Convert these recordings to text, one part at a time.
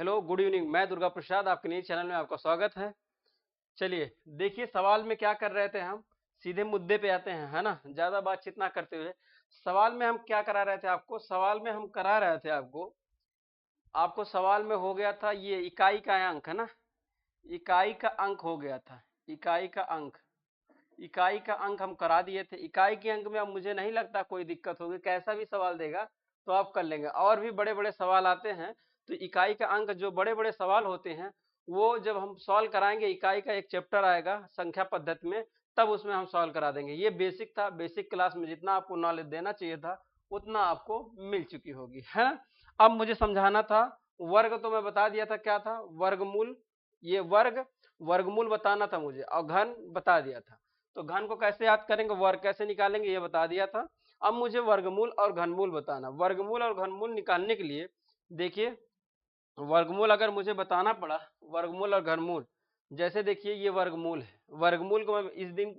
Hello, good evening. मैं दुर्गा प्रसाद, आपके नए चैनल में आपका स्वागत है। चलिए देखिए, सवाल में क्या कर रहे थे हम, सीधे मुद्दे पे आते हैं, है ना, ज्यादा बातचीत ना करते हुए। सवाल में हम क्या करा रहे थे आपको, सवाल में हम करा रहे थे आपको आपको सवाल में हो गया था ये इकाई का अंक, है ना, इकाई का अंक हो गया था, इकाई का अंक, इकाई का अंक हम करा दिए थे। इकाई के अंक में अब मुझे नहीं लगता कोई दिक्कत होगी, कैसा भी सवाल देगा तो आप कर लेंगे। और भी बड़े बड़े सवाल आते हैं, तो इकाई का अंक, जो बड़े बड़े सवाल होते हैं वो जब हम सॉल्व कराएंगे, इकाई का एक चैप्टर आएगा संख्या पद्धति में, तब उसमें हम सॉल्व करा देंगे। ये बेसिक था, बेसिक क्लास में जितना आपको नॉलेज देना चाहिए था उतना आपको मिल चुकी होगी, है ना। अब मुझे समझाना था वर्ग, तो मैं बता दिया था क्या था, वर्गमूल। ये वर्गमूल बताना था मुझे, और घन बता दिया था। तो घन को कैसे याद करेंगे, वर्ग कैसे निकालेंगे, ये बता दिया था। अब मुझे वर्गमूल और घनमूल बताना। वर्गमूल और घनमूल निकालने के लिए देखिए, वर्गमूल अगर मुझे बताना पड़ा, वर्गमूल और घनमूल, जैसे देखिए ये वर्गमूल है, वर्गमूल को मैं इस दिन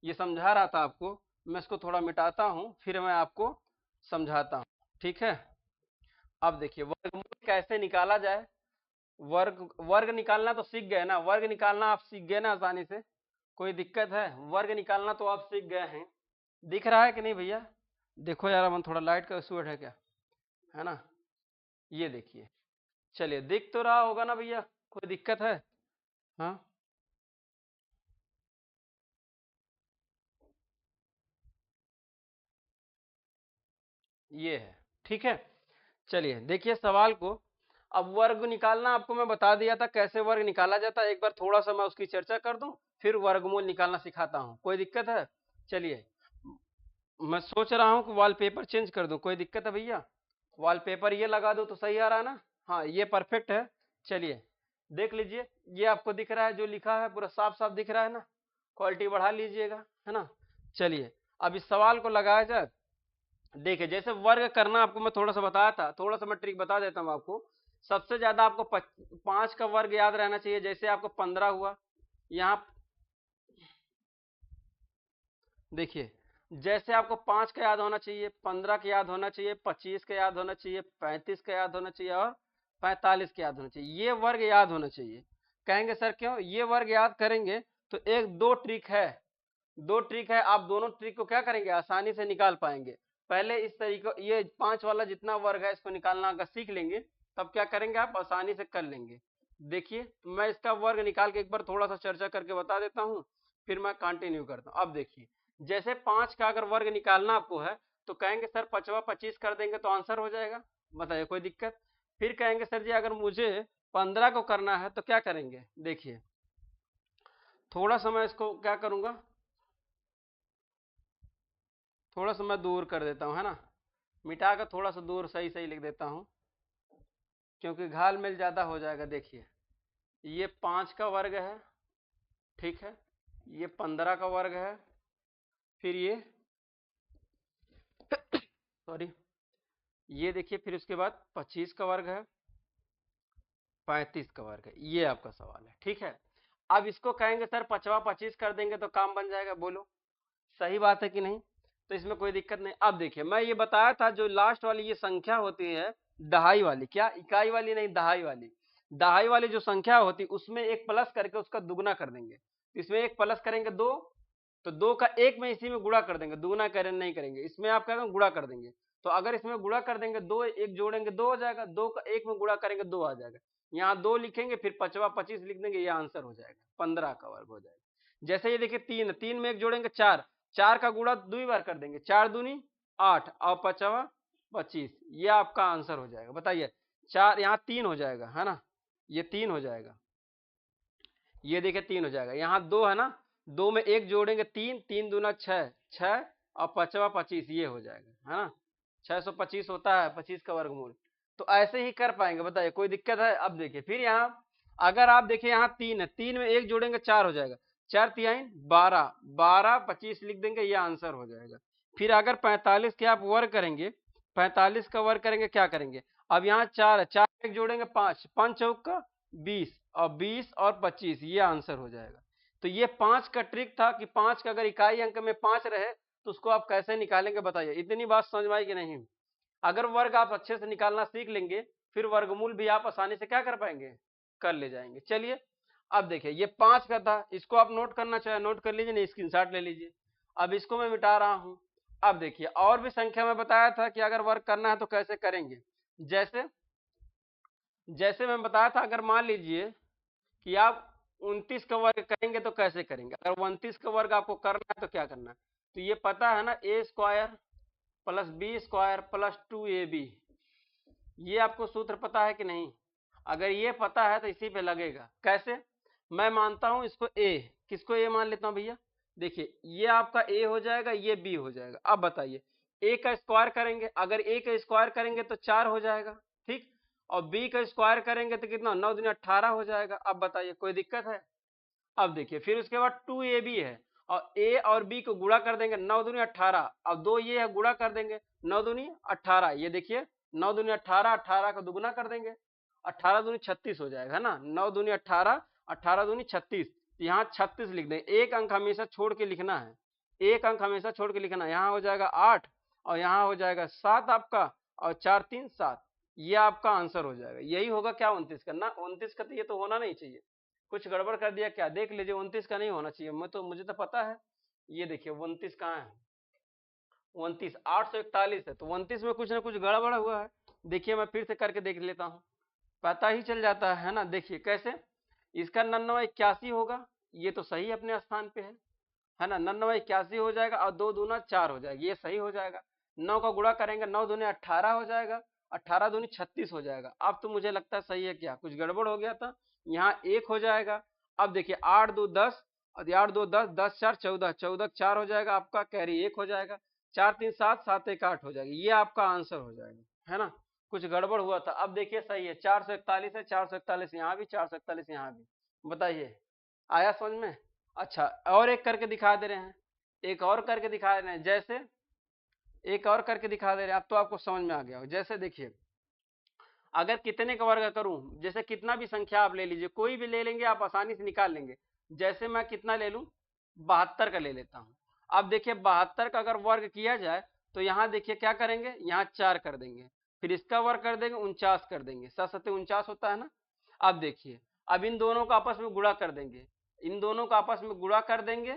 ये समझा रहा था आपको, मैं इसको थोड़ा मिटाता हूं फिर मैं आपको समझाता हूं, ठीक है। अब देखिए वर्गमूल कैसे निकाला जाए। वर्ग वर्ग निकालना तो सीख गए ना, वर्ग निकालना आप सीख गए ना आसानी से, कोई दिक्कत है, वर्ग निकालना तो आप सीख गए हैं। दिख रहा है कि नहीं भैया, देखो यार, मन थोड़ा लाइट का इशू है क्या, है ना, ये देखिए, चलिए दिख तो रहा होगा ना भैया, कोई दिक्कत है। हाँ, ये है, ठीक है। चलिए देखिए सवाल को। अब वर्ग निकालना आपको मैं बता दिया था कैसे वर्ग निकाला जाता है, एक बार थोड़ा सा मैं उसकी चर्चा कर दूं, फिर वर्गमूल निकालना सिखाता हूं, कोई दिक्कत है। चलिए, मैं सोच रहा हूं कि वॉलपेपर चेंज कर दूं, कोई दिक्कत है भैया, वॉलपेपर ये लगा दूं तो सही आ रहा है ना। हाँ, ये परफेक्ट है। चलिए देख लीजिए, ये आपको दिख रहा है, जो लिखा है पूरा साफ साफ दिख रहा है ना, क्वालिटी बढ़ा लीजिएगा, है ना। चलिए अब इस सवाल को लगाया जाए। देखिए जैसे वर्ग करना आपको मैं थोड़ा सा बताया था, थोड़ा सा मैं ट्रिक बता देता हूँ आपको। सबसे ज्यादा आपको 5 का वर्ग याद रहना चाहिए। जैसे आपको 15 हुआ, यहाँ देखिए, जैसे आपको 5 का याद होना चाहिए, 15 का याद होना चाहिए, 25 का याद होना चाहिए, 35 का याद होना चाहिए, और 45 का याद होना चाहिए। ये वर्ग याद होना चाहिए। कहेंगे सर क्यों, ये वर्ग याद करेंगे तो एक दो ट्रिक है, दो ट्रिक है, आप दोनों ट्रिक को क्या करेंगे, आसानी से निकाल पाएंगे। पहले इस तरीके, ये 5 वाला जितना वर्ग है इसको निकालना अगर सीख लेंगे, तब क्या करेंगे, आप आसानी से कर लेंगे। देखिए तो मैं इसका वर्ग निकाल के एक बार थोड़ा सा चर्चा करके बता देता हूँ, फिर मैं कंटिन्यू करता हूँ। अब देखिए, जैसे 5 का अगर वर्ग निकालना आपको है, तो कहेंगे सर 5 25 कर देंगे तो आंसर हो जाएगा, बताइए कोई दिक्कत। फिर कहेंगे सर जी अगर मुझे 15 को करना है तो क्या करेंगे, देखिए थोड़ा सा मैं इसको क्या करूंगा, थोड़ा सा मैं दूर कर देता हूँ, है ना, मिटा कर थोड़ा सा दूर सही सही लिख देता हूँ, क्योंकि घाल मेल ज्यादा हो जाएगा। देखिए ये 5 का वर्ग है, ठीक है, ये 15 का वर्ग है, फिर ये सॉरी, ये देखिए, फिर उसके बाद 25 का वर्ग है, 35 का वर्ग है। ये आपका सवाल है, ठीक है। अब इसको कहेंगे सर 25 कर देंगे तो काम बन जाएगा, बोलो सही बात है कि नहीं। तो इसमें कोई दिक्कत नहीं। अब देखिए मैं ये बताया था, जो लास्ट वाली ये संख्या होती है, दहाई वाली, क्या इकाई वाली नहीं, दहाई वाली, दहाई वाली जो संख्या होती है उसमें एक प्लस करके उसका दुगना कर देंगे। इसमें एक प्लस करेंगे दो, तो दो का एक में इसी में गुणा कर देंगे, दुगना करें नहीं करेंगे, इसमें आप क्या करेंगे, गुणा कर देंगे। तो अगर इसमें गुणा कर देंगे, दो एक जोड़ेंगे दो हो जाएगा, दो का एक में गुणा करेंगे दो आ जाएगा, यहाँ दो लिखेंगे, फिर 25 लिख देंगे, ये आंसर हो जाएगा, 15 का वर्ग हो जाएगा। जैसे ये देखिए तीन, तीन में एक जोड़ेंगे चार, चार का गुणा दो बार कर देंगे, चार दूनी 8 और 25, ये आपका आंसर हो जाएगा। बताइए, चार यहाँ 3 हो जाएगा, है ना, ये 3 हो जाएगा, ये देखिए 3 हो जाएगा, यहाँ 2 है ना, 2 में एक जोड़ेंगे 3, 3 दूना 6, 6 और 25, ये हो जाएगा, है ना, 625 होता है 25 का वर्गमूल। तो ऐसे ही कर पाएंगे, बताइए कोई दिक्कत है। अब देखिए फिर यहाँ अगर आप देखिए, यहाँ 3 है, 3 में एक जोड़ेंगे 4 हो जाएगा, 4 तिहाई 12, 12 25 लिख देंगे, ये आंसर हो जाएगा। फिर अगर 45 के आप वर्ग करेंगे, 45 का वर्ग करेंगे, क्या करेंगे, अब यहाँ 4 है, 4 एक जोड़ेंगे 5, 5 चौक का 20, और 20 और 25, ये आंसर हो जाएगा। तो ये 5 का ट्रिक था कि 5 का अगर इकाई अंक में 5 रहे तो उसको आप कैसे निकालेंगे, बताइए। इतनी बात समझ में आई कि नहीं। अगर वर्ग आप अच्छे से निकालना सीख लेंगे फिर वर्गमूल भी आप आसानी से क्या कर पाएंगे, कर ले जाएंगे। चलिए अब देखिए ये 5 का था, इसको आप नोट करना चाहे नोट कर लीजिए, नहीं स्क्रीनशॉट ले लीजिए। अब इसको मैं मिटा रहा हूं। अब देखिए और भी संख्या में बताया था कि अगर वर्ग करना है तो कैसे करेंगे। जैसे जैसे मैं बताया था, अगर मान लीजिए कि आप 29 का वर्ग करेंगे तो कैसे करेंगे। अगर 29 का वर्ग आपको करना है तो क्या करना है, तो ये पता है ना, A square plus B square plus 2ab, ये आपको सूत्र पता है कि नहीं। अगर ये पता है तो इसी पे लगेगा। कैसे, मैं मानता हूं इसको ए, किसको ए मान लेता हूं भैया। देखिए ये आपका ए हो जाएगा, ये बी हो जाएगा। अब बताइए ए का स्क्वायर करेंगे, अगर ए का स्क्वायर करेंगे तो 4 हो जाएगा, ठीक। और बी का स्क्वायर करेंगे तो कितना, 9 दूनी 18 हो जाएगा। अब बताइए कोई दिक्कत है। अब देखिए फिर उसके बाद 2ab है, और ए और बी को गुणा कर देंगे, 9 दूनी 18। अब दो ये है, गुणा कर देंगे, 9 दूनी 18। ये देखिए 9 दूनी 18, 18 का दुगुना कर देंगे, 18 दूनी 36 हो जाएगा, है ना। 9 दूनी 18, 18 दूनी 36, यहाँ 36 लिख दें। एक अंक हमेशा छोड़ के लिखना है, एक अंक हमेशा छोड़ के लिखना है। यहाँ हो जाएगा 8 और यहाँ हो जाएगा 7 आपका, और 4 3 7, ये आपका आंसर हो जाएगा। यही होगा क्या, 29 का ना। 29 का तो ये तो होना नहीं चाहिए, कुछ गड़बड़ कर दिया क्या, देख लीजिए। 29 का नहीं होना चाहिए, मुझे तो पता है। ये देखिए 29 कहाँ है, 29 841 है, तो 29 में कुछ ना कुछ गड़बड़ हुआ है। देखिए मैं फिर से करके देख लेता हूँ, पता ही चल जाता है ना। देखिए कैसे, इसका 99 81 होगा, ये तो सही अपने स्थान पे है ना। 99 81 हो जाएगा, और 2 दूना 4 हो जाएगा, ये सही हो जाएगा। 9 का गुणा करेंगे, 9 दूने 18 हो जाएगा, 18 दूनी 36 हो जाएगा। अब तो मुझे लगता है सही है, क्या कुछ गड़बड़ हो गया था, यहाँ 1 हो जाएगा। अब देखिए 8 2 10, और 8 2 10, 10 4 14, 14 4 हो जाएगा आपका, कैरी 1 हो जाएगा, 4 3 7, 7 1 8 हो जाएगी, ये आपका आंसर हो जाएगा, है ना। कुछ गड़बड़ हुआ था। अब देखिए सही है, 441 है, 441 यहाँ भी, 441 यहाँ भी। बताइए आया समझ में। अच्छा और एक करके दिखा दे रहे हैं, एक और करके दिखा रहे हैं। जैसे एक और करके दिखा दे रहे हैं, अब तो आपको समझ में आ गया हो। जैसे देखिए अगर कितने का वर्ग करूं, जैसे कितना भी संख्या आप ले लीजिए, कोई भी ले लेंगे आप आसानी से निकाल लेंगे। जैसे मैं कितना ले लूं, 72 का ले लेता हूं। अब देखिए 72 का अगर वर्ग किया जाए तो यहाँ देखिए क्या करेंगे, यहाँ 4 कर देंगे, फिर इसका वर्ग कर देंगे, 49 कर देंगे, 7 7 49 होता है ना। अब देखिए अब इन दोनों को आपस में गुणा कर देंगे, इन दोनों को आपस में गुणा कर देंगे,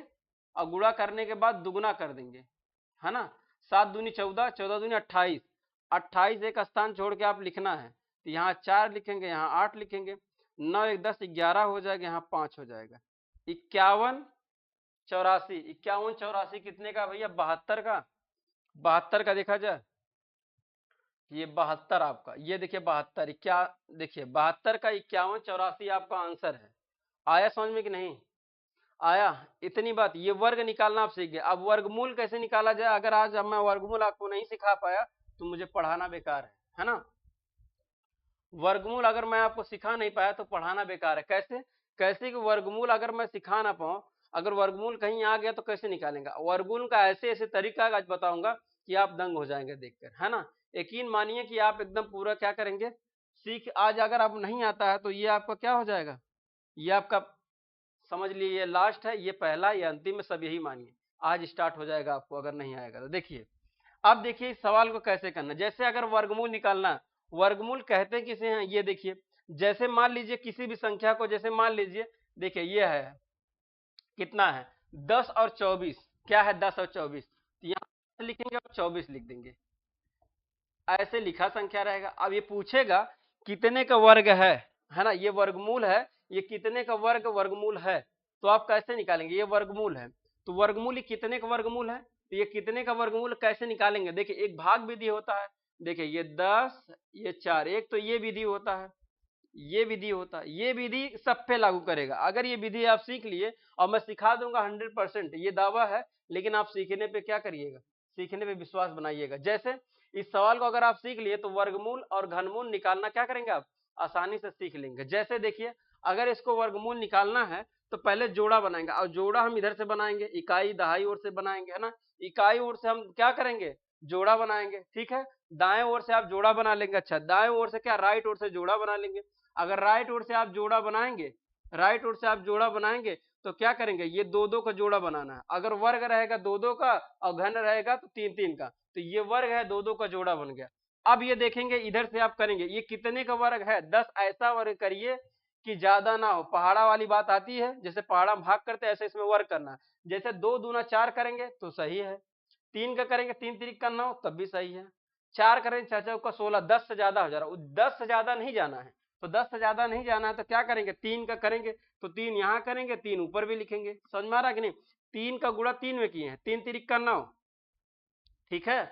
और गुणा करने के बाद दुगुना कर देंगे, है ना। 7 दूनी 14, 14 दूनी 28, 28 एक स्थान छोड़ के आप लिखना है, तो यहाँ 4 लिखेंगे, यहाँ 8 लिखेंगे, 9 1 10 11 हो जाएगा, यहाँ 5 हो जाएगा। 51 84, 51 84 कितने का भैया, 72 का। 72 का देखा जाए, ये 72 आपका, ये देखिए 72 क्या, देखिए 72 का 51 84 आपका आंसर है। आया समझ में कि नहीं आया, इतनी बात। ये वर्ग निकालना आप सीख गए। अब वर्गमूल कैसे निकाला जाए, अगर आज अब मैं वर्गमूल आपको नहीं सिखा पाया तो मुझे पढ़ाना बेकार है ना। वर्गमूल अगर मैं आपको सिखा नहीं पाया तो पढ़ाना बेकार है। कैसे, कैसे कि वर्गमूल अगर मैं सिखा ना पाऊं, अगर वर्गमूल कहीं आ गया तो कैसे निकालेंगे। वर्गमूल का ऐसे ऐसे तरीका आज बताऊंगा कि आप दंग हो जाएंगे देखकर, है ना। यकीन मानिए कि आप एकदम पूरा क्या करेंगे, सीख। आज अगर आप नहीं आता है तो ये आपका क्या हो जाएगा, ये आपका समझ लीजिए ये लास्ट है, ये पहला, ये अंतिम है, सब यही मानिए। आज स्टार्ट हो जाएगा आपको, अगर नहीं आएगा तो। देखिए अब देखिए इस सवाल को कैसे करना। जैसे अगर वर्गमूल निकालना है, वर्गमूल कहते किसे हैं, ये देखिए। जैसे मान लीजिए किसी भी संख्या को, जैसे मान लीजिए देखिए ये है, कितना है 10 और 24, क्या है 10 और 24, तो यहाँ लिखेंगे और 24 लिख देंगे, ऐसे लिखा संख्या रहेगा। अब ये पूछेगा कितने का वर्ग है ना, ये वर्गमूल है, ये कितने का वर्ग वर्गमूल है, तो आप कैसे निकालेंगे, ये वर्गमूल है, तो वर्गमूल ये कितने का वर्गमूल है, तो ये कितने का वर्गमूल कैसे निकालेंगे। देखिए एक भाग विधि होता है, देखिए ये 10 ये 4, एक तो ये विधि होता है, ये विधि होता है, ये विधि सब पे लागू करेगा। अगर ये विधि आप सीख लिए, और मैं सिखा दूंगा 100%, ये दावा है, लेकिन आप सीखने पे क्या करिएगा, सीखने पे विश्वास बनाइएगा। जैसे इस सवाल को अगर आप सीख लिए तो वर्गमूल और घनमूल निकालना क्या करेंगे आप, आसानी से सीख लेंगे। जैसे देखिए अगर इसको वर्गमूल निकालना है तो पहले जोड़ा बनाएंगे, और जोड़ा हम इधर से बनाएंगे, इकाई दहाई ओर से बनाएंगे, है ना। इकाई ओर से हम क्या करेंगे, जोड़ा बनाएंगे, ठीक है। दाएं ओर से आप जोड़ा बना लेंगे, अच्छा दाएं ओर से क्या, राइट ओर से जोड़ा बना लेंगे। अगर राइट ओर से आप जोड़ा बनाएंगे, राइट ओर से आप जोड़ा बनाएंगे तो क्या करेंगे, ये 2 2 का जोड़ा बनाना है। अगर वर्ग रहेगा 2 2 का और घन रहेगा तो 3 3 का, तो ये वर्ग है 2 2 का जोड़ा बन गया। अब ये देखेंगे इधर से आप करेंगे, ये कितने का वर्ग है 10, ऐसा वर्ग करिए कि ज्यादा ना हो। पहाड़ा वाली बात आती है, जैसे पहाड़ा में भाग करते हैं ऐसे इसमें वर्ग करना है। जैसे 2 दूना 4 करेंगे तो सही है, 3 का करेंगे 3 तिरिक का 9 तब भी सही है, 4 करेंगे 4 चौका 16, 10 से ज्यादा हो जा रहा है, 10 से ज्यादा नहीं जाना है। तो 10 से ज्यादा नहीं जाना है तो क्या करेंगे, 3 का करेंगे तो 3 यहाँ करेंगे, 3 ऊपर भी लिखेंगे। समझ में आ रहा है कि नहीं? 3 का गुणा 3 में किए हैं, 3 तिरिक का 9, ठीक है,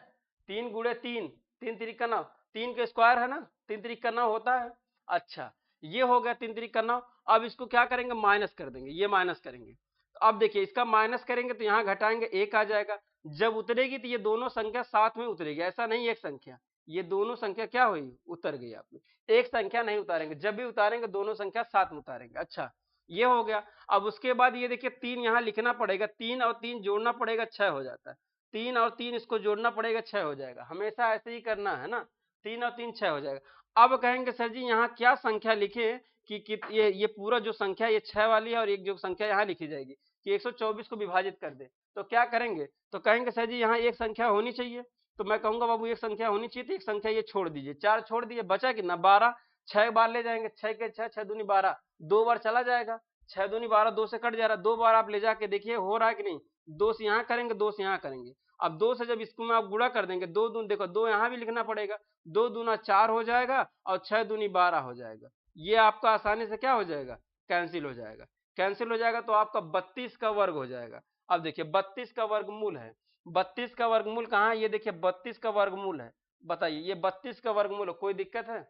3 गुणे 3, 3 तिरिक का 9, 3 का स्क्वायर है ना, 3 तिरिक का 9 होता है। अच्छा, ये हो गया 3 तिरिक का 9। अब इसको क्या करेंगे, माइनस कर देंगे, ये माइनस करेंगे। तो अब देखिए इसका माइनस करेंगे तो यहाँ घटाएंगे 1 आ जाएगा। जब उतरेगी तो ये दोनों संख्या साथ में उतरेगी, ऐसा नहीं एक संख्या, ये दोनों संख्या क्या हुई, उतर गई आपने। एक संख्या नहीं उतारेंगे, जब भी उतारेंगे दोनों संख्या साथ में उतारेंगे। अच्छा, ये हो गया। अब उसके बाद ये देखिए 3 यहाँ लिखना पड़ेगा, 3 और 3 जोड़ना पड़ेगा, 6 हो जाता है। 3 और 3 इसको जोड़ना पड़ेगा, 6 हो जाएगा। हमेशा ऐसे ही करना है ना, 3 और 3 6 हो जाएगा। अब कहेंगे सर जी यहाँ क्या संख्या लिखे कि ये पूरा जो संख्या ये 6 वाली है और एक जो संख्या यहाँ लिखी जाएगी कि 124 को विभाजित कर दे। तो क्या करेंगे, तो कहेंगे सर जी यहाँ एक संख्या होनी चाहिए। तो मैं कहूंगा बाबू एक संख्या होनी चाहिए, तो एक संख्या ये छोड़ दीजिए, 4 छोड़ दीजिए, बचा कितना 12, 6 बार ले जाएंगे, 6 के 6, 6 दूनी 12, 2 बार चला जाएगा, 6 दूनी 12, 2 से कट जा रहा है, 2 बार आप ले जाके देखिए हो रहा है कि नहीं। 2 से यहाँ करेंगे, 2 से यहाँ करेंगे। अब 2 से जब इसको में आप गुणा कर देंगे, 2 दून देखो 2 यहाँ भी लिखना पड़ेगा, 2 दूना 4 हो जाएगा और 6 दूनी 12 हो जाएगा। ये आपका आसानी से क्या हो जाएगा, कैंसिल हो जाएगा। कैंसिल हो जाएगा तो आपका 32 का वर्ग हो जाएगा। अब देखिए 32 का वर्गमूल है, 32 का वर्गमूल कहाँ है, ये देखिए 32 का वर्गमूल है। बताइए ये 32 का वर्गमूल है, कोई दिक्कत है,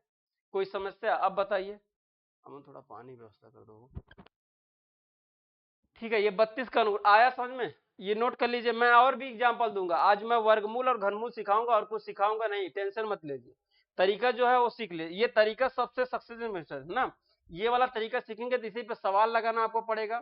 कोई समस्या? अब बताइए, हम थोड़ा पानी व्यवस्था कर दो। ठीक है, ये 32 का आया समझ में, ये नोट कर लीजिए। मैं और भी एग्जांपल दूंगा, आज मैं वर्गमूल और घनमूल सिखाऊंगा और कुछ सिखाऊंगा नहीं, टेंशन मत लीजिए। तरीका जो है वो सीख ले, ये तरीका सबसे सक्सेसफुल मेथड है ना। ये वाला तरीका सीखेंगे तो इसी पे सवाल लगाना आपको पड़ेगा।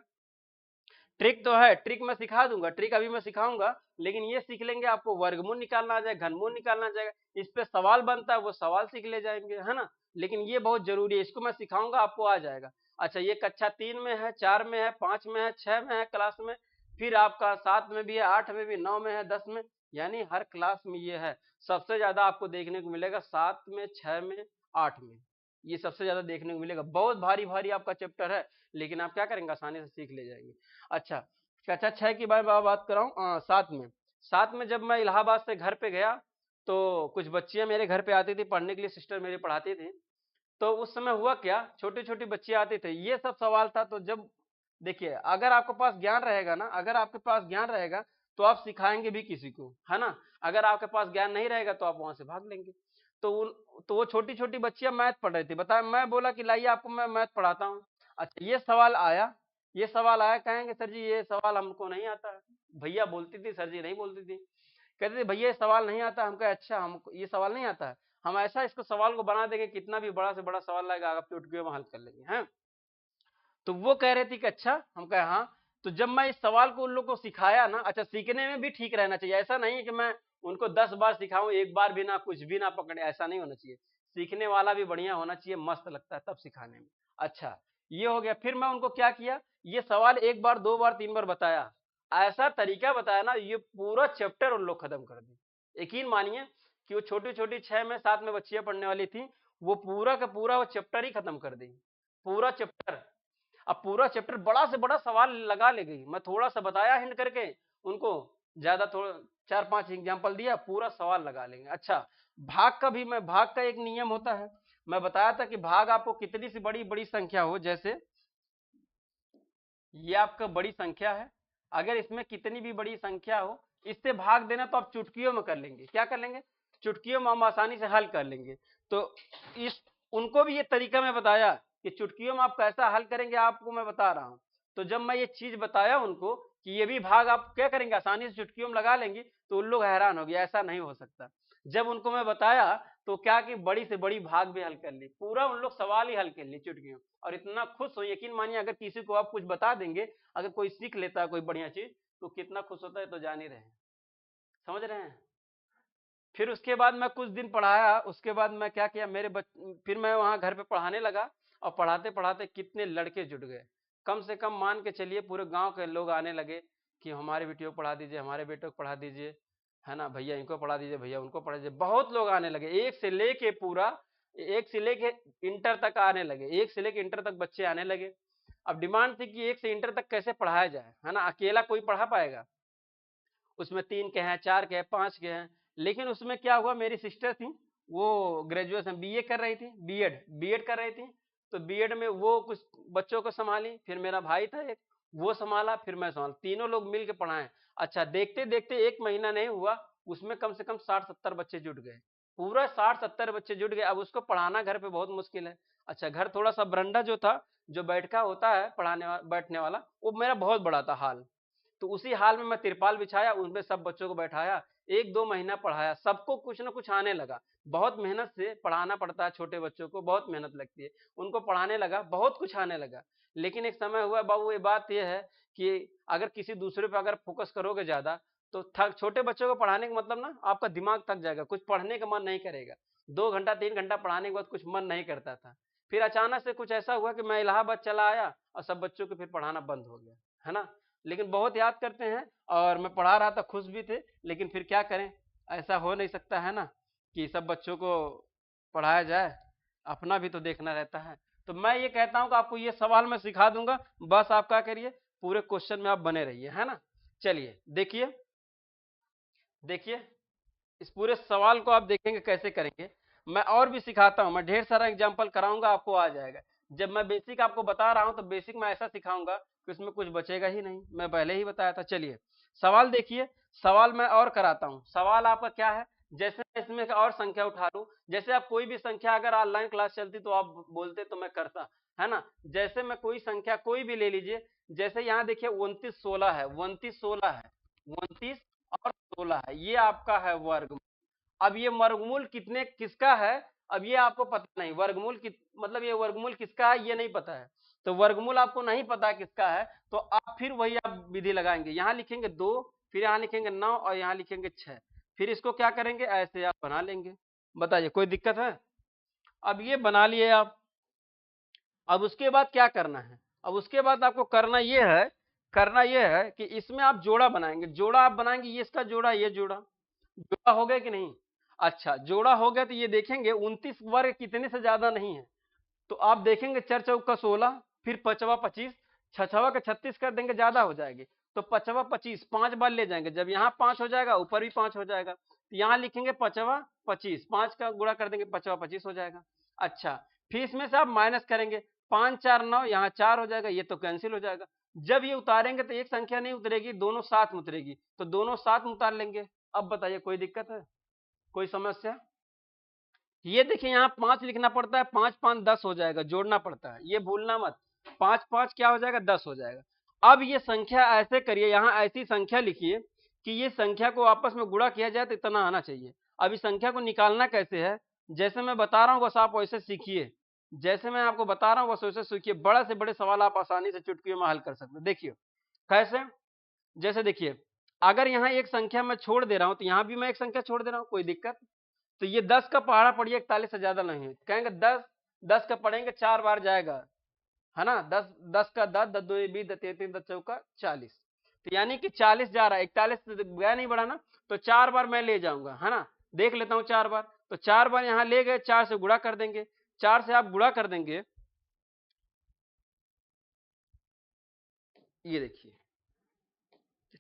ट्रिक तो है, ट्रिक मैं सिखा दूंगा, ट्रिक अभी मैं सिखाऊंगा, लेकिन ये सीख लेंगे आपको वर्गमूल निकालना आ जाएगा, घनमूल निकालना आ जाएगा, इस पे सवाल बनता है वो सवाल सीख ले जाएंगे, है ना। लेकिन ये बहुत जरूरी है, इसको मैं सिखाऊंगा आपको आ जाएगा। अच्छा, ये कक्षा 3 में है, 4 में है, 5 में है, 6 में है क्लास में, फिर आपका 7 में भी है, 8 में भी, 9 में है, 10 में, यानी हर क्लास में ये है। सबसे ज्यादा आपको देखने को मिलेगा 7 में, 6 में, 8 में, ये सबसे ज्यादा देखने को मिलेगा। बहुत भारी भारी आपका चैप्टर है, लेकिन आप क्या करेंगे, आसानी से सीख ले जाएंगे। अच्छा, कक्षा 6 की बात कर रहा हूँ। 7 में जब मैं इलाहाबाद से घर पे गया तो कुछ बच्चियां मेरे घर पे आती थी पढ़ने के लिए, सिस्टर मेरी पढ़ाती थी। तो उस समय हुआ क्या, छोटी छोटी बच्चियां आती थे, ये सब सवाल था। तो जब देखिए अगर आपके पास ज्ञान रहेगा ना, अगर आपके पास ज्ञान रहेगा तो आप सिखाएंगे भी किसी को, है ना। अगर आपके पास ज्ञान नहीं रहेगा तो आप वहां से भाग लेंगे। तो तो वो छोटी छोटी बच्चियां मैथ पढ़ रही थी, बताया, मैं बोला कि लाइए आपको मैं मैथ पढ़ाता हूँ। अच्छा, ये सवाल आया, ये सवाल आया, कहेंगे सर जी ये सवाल हमको नहीं आता है। भैया बोलती थी, सर जी नहीं बोलती थी, कहते थे भैया ये सवाल नहीं आता। हम कहे अच्छा, हमको ये सवाल नहीं आता है, हम ऐसा इसको सवाल को बना देंगे, कितना भी बड़ा से बड़ा सवाल लाएगा आप चुटकियों में हल कर लेंगे, हैं। तो वो कह रहे थे कि अच्छा, हम कहे हाँ। तो जब मैं इस सवाल को उन लोग को सिखाया ना, अच्छा सीखने में भी ठीक रहना चाहिए, ऐसा नहीं है कि मैं उनको 10 बार सिखाऊं, एक बार भी ना कुछ भी ना पकड़े, ऐसा नहीं होना चाहिए। सीखने वाला भी बढ़िया होना चाहिए, मस्त लगता है तब सिखाने में। अच्छा, ये हो गया। फिर मैं उनको क्या किया, ये सवाल एक बार, 2 बार, 3 बार बताया, ऐसा तरीका बताया ना, ये पूरा चैप्टर उन लोग खत्म कर दिए। यकीन मानिए कि वो छोटी छोटी 6 में 7 में बच्चियां पढ़ने वाली थी, वो पूरा का पूरा वो चैप्टर ही खत्म कर दी, पूरा चैप्टर। अब पूरा चैप्टर बड़ा से बड़ा सवाल लगा ले गई, मैं थोड़ा सा बताया हिंट करके उनको, ज्यादा थोड़ा 4-5 एग्जांपल दिया, पूरा सवाल लगा लेंगे। अच्छा, भाग का भी, मैं भाग का एक नियम होता है, मैं बताया था कि भाग आपको कितनी सी बड़ी बड़ी संख्या हो, जैसे ये आपका बड़ी संख्या है, अगर इसमें कितनी भी बड़ी संख्या हो, इससे भाग देना तो आप चुटकियों में कर लेंगे, क्या कर लेंगे, चुटकियों में हम आसानी से हल कर लेंगे। तो इस उनको भी ये तरीका मैं बताया कि चुटकियों में आप कैसा हल करेंगे, आपको मैं बता रहा हूं। तो जब मैं ये चीज बताया उनको कि ये भी भाग आप क्या करेंगे, आसानी से चुटकियों में लगा लेंगे, तो उन लोग हैरान हो गए, ऐसा नहीं हो सकता। जब उनको मैं बताया तो क्या कि बड़ी से बड़ी भाग भी हल कर ली, पूरा उन लोग सवाल ही हल कर ली चुटकियों, और इतना खुश हो, यकीन मानिए अगर किसी को आप कुछ बता देंगे, अगर कोई सीख लेता है कोई बढ़िया चीज, तो कितना खुश होता है तो जान ही रहे हैं, समझ रहे हैं। फिर उसके बाद मैं कुछ दिन पढ़ाया, उसके बाद मैं क्या किया, फिर मैं वहां घर पे पढ़ाने लगा, और पढ़ाते पढ़ाते कितने लड़के जुट गए, कम से कम मान के चलिए पूरे गांव के लोग आने लगे कि हमारे बेटियों को पढ़ा दीजिए, हमारे बेटों को पढ़ा दीजिए। है ना, भैया इनको पढ़ा दीजिए, भैया उनको पढ़ा दीजिए, बहुत लोग आने लगे, एक से लेके इंटर तक आने लगे, एक से लेके इंटर तक बच्चे आने लगे। अब डिमांड थी कि एक से इंटर तक कैसे पढ़ाया जाए, है ना, अकेला कोई पढ़ा पाएगा, उसमें 3 के हैं, 4 के हैं, 5 के हैं। लेकिन उसमें क्या हुआ, मेरी सिस्टर थी, वो ग्रेजुएशन बीए कर रही थी, बीएड कर रही थी, तो बीएड में वो कुछ बच्चों को संभाली, फिर मेरा भाई था एक, वो संभाला, फिर मैं संभाला, तीनों लोग मिल के पढ़ाए। अच्छा, देखते देखते 1 महीना नहीं हुआ, उसमें कम से कम 60-70 बच्चे जुट गए, पूरा 60-70 बच्चे जुट गए। अब उसको पढ़ाना घर पे बहुत मुश्किल है। अच्छा, घर थोड़ा सा बरंडा जो था, जो बैठका होता है बैठने वाला, वो मेरा बहुत बड़ा था हाल, तो उसी हाल में मैं तिरपाल बिछाया, उसमें सब बच्चों को बैठाया, 1-2 महीना पढ़ाया, सबको कुछ ना कुछ आने लगा। बहुत मेहनत से पढ़ाना पड़ता है, छोटे बच्चों को बहुत मेहनत लगती है, उनको पढ़ाने लगा, बहुत कुछ आने लगा। लेकिन एक समय हुआ बाबू, ये बात ये है कि अगर किसी दूसरे पे अगर फोकस करोगे ज्यादा, तो थक छोटे बच्चों को पढ़ाने का मतलब ना, आपका दिमाग थक जाएगा, कुछ पढ़ने का मन नहीं करेगा। 2 घंटा 3 घंटा पढ़ाने के बाद कुछ मन नहीं करता था। फिर अचानक से कुछ ऐसा हुआ कि मैं इलाहाबाद चला आया और सब बच्चों को फिर पढ़ाना बंद हो गया, है ना। लेकिन बहुत याद करते हैं, और मैं पढ़ा रहा था, खुश भी थे, लेकिन फिर क्या करें, ऐसा हो नहीं सकता है ना कि सब बच्चों को पढ़ाया जाए, अपना भी तो देखना रहता है। तो मैं ये कहता हूं कि आपको ये सवाल मैं सिखा दूंगा, बस आप क्या करिए, पूरे क्वेश्चन में आप बने रहिए, है ना। चलिए देखिए, देखिए इस पूरे सवाल को आप देखेंगे कैसे करेंगे। मैं और भी सिखाता हूं, मैं ढेर सारा एग्जाम्पल कराऊंगा, आपको आ जाएगा। जब मैं बेसिक आपको बता रहा हूं तो बेसिक मैं ऐसा सिखाऊंगा कि उसमें कुछ बचेगा ही नहीं, मैं पहले ही बताया था। चलिए सवाल देखिए, सवाल मैं और कराता हूं। सवाल आपका क्या है, जैसे मैं इसमें और संख्या उठा लूं, जैसे आप कोई भी संख्या अगर ऑनलाइन क्लास चलती तो आप बोलते तो मैं करता, है ना। जैसे मैं कोई संख्या कोई भी ले लीजिए, जैसे यहाँ देखिए 29-16 है, 29-16 है, 29 और 16 है, ये आपका है वर्ग। अब ये वर्गमूल कितने किसका है, अब ये आपको पता नहीं, मतलब ये वर्गमूल किसका है ये नहीं पता है, तो वर्गमूल आपको नहीं पता किसका है, तो आप फिर वही आप विधि लगाएंगे, यहाँ लिखेंगे 2, फिर यहाँ लिखेंगे 9 और यहाँ लिखेंगे 6, फिर इसको क्या करेंगे, ऐसे आप बना लेंगे। बताइए कोई दिक्कत है। अब ये बना लिए आप, अब उसके बाद क्या करना है, अब उसके बाद आपको करना ये है कि इसमें आप जोड़ा बनाएंगे, जोड़ा आप बनाएंगे, ये इसका जोड़ा, ये जोड़ा हो गया कि नहीं। अच्छा, जोड़ा हो गया तो ये देखेंगे 29 वर्ग कितने से ज्यादा नहीं है, तो आप देखेंगे 4 चौक का 16, फिर 5वां 25, 6 का 36 कर देंगे, ज्यादा हो जाएगी, तो 5वां 25 5 बार ले जाएंगे, जब यहाँ 5 हो जाएगा ऊपर भी 5 हो जाएगा, तो यहाँ लिखेंगे 5वां 25, 5 का गुणा कर देंगे, 5वां 25 हो जाएगा। अच्छा, फिर इसमें से आप माइनस करेंगे, 5 4 9, यहाँ 4 हो जाएगा, ये तो कैंसिल हो जाएगा। जब ये उतारेंगे तो एक संख्या नहीं उतरेगी, दोनों साथ में उतरेगी, तो दोनों साथ में उतार लेंगे। अब बताइए कोई दिक्कत है, कोई समस्या। ये देखिए यहाँ 5 लिखना पड़ता है, 5 5 10 हो जाएगा, जोड़ना पड़ता है, ये भूलना मत, 5 5 क्या हो जाएगा, 10 हो जाएगा। अब ये संख्या ऐसे करिए, यहाँ ऐसी संख्या लिखिए कि ये संख्या को आपस में गुणा किया जाए तो इतना आना चाहिए। अब इस संख्या को निकालना कैसे है, जैसे मैं बता रहा हूँ बस आप वैसे सीखिए, जैसे मैं आपको बता रहा हूँ बस वैसे सीखिए, बड़े से बड़े सवाल आप आसानी से चुटकियों में हल कर सकते हैं। देखिए कैसे, जैसे देखिए, अगर यहाँ एक संख्या मैं छोड़ दे रहा हूँ तो यहाँ भी मैं एक संख्या छोड़ दे रहा हूँ, कोई दिक्कत। तो ये 10 का पहाड़ा पढ़िए, 41 से ज्यादा नहीं है, कहेंगे 10, 10 का पढ़ेंगे 4 बार जाएगा, है ना, 10 10 का 10, 10 2 20, 10 3 10 चौका 40, तो यानी कि 40 जा रहा है, 41 से गया नहीं बढ़ाना, तो 4 बार मैं ले जाऊंगा, है ना, देख लेता हूँ 4 बार, तो 4 बार यहाँ ले गए, 4 से गुणा कर देंगे, 4 से आप गुणा कर देंगे, ये देखिए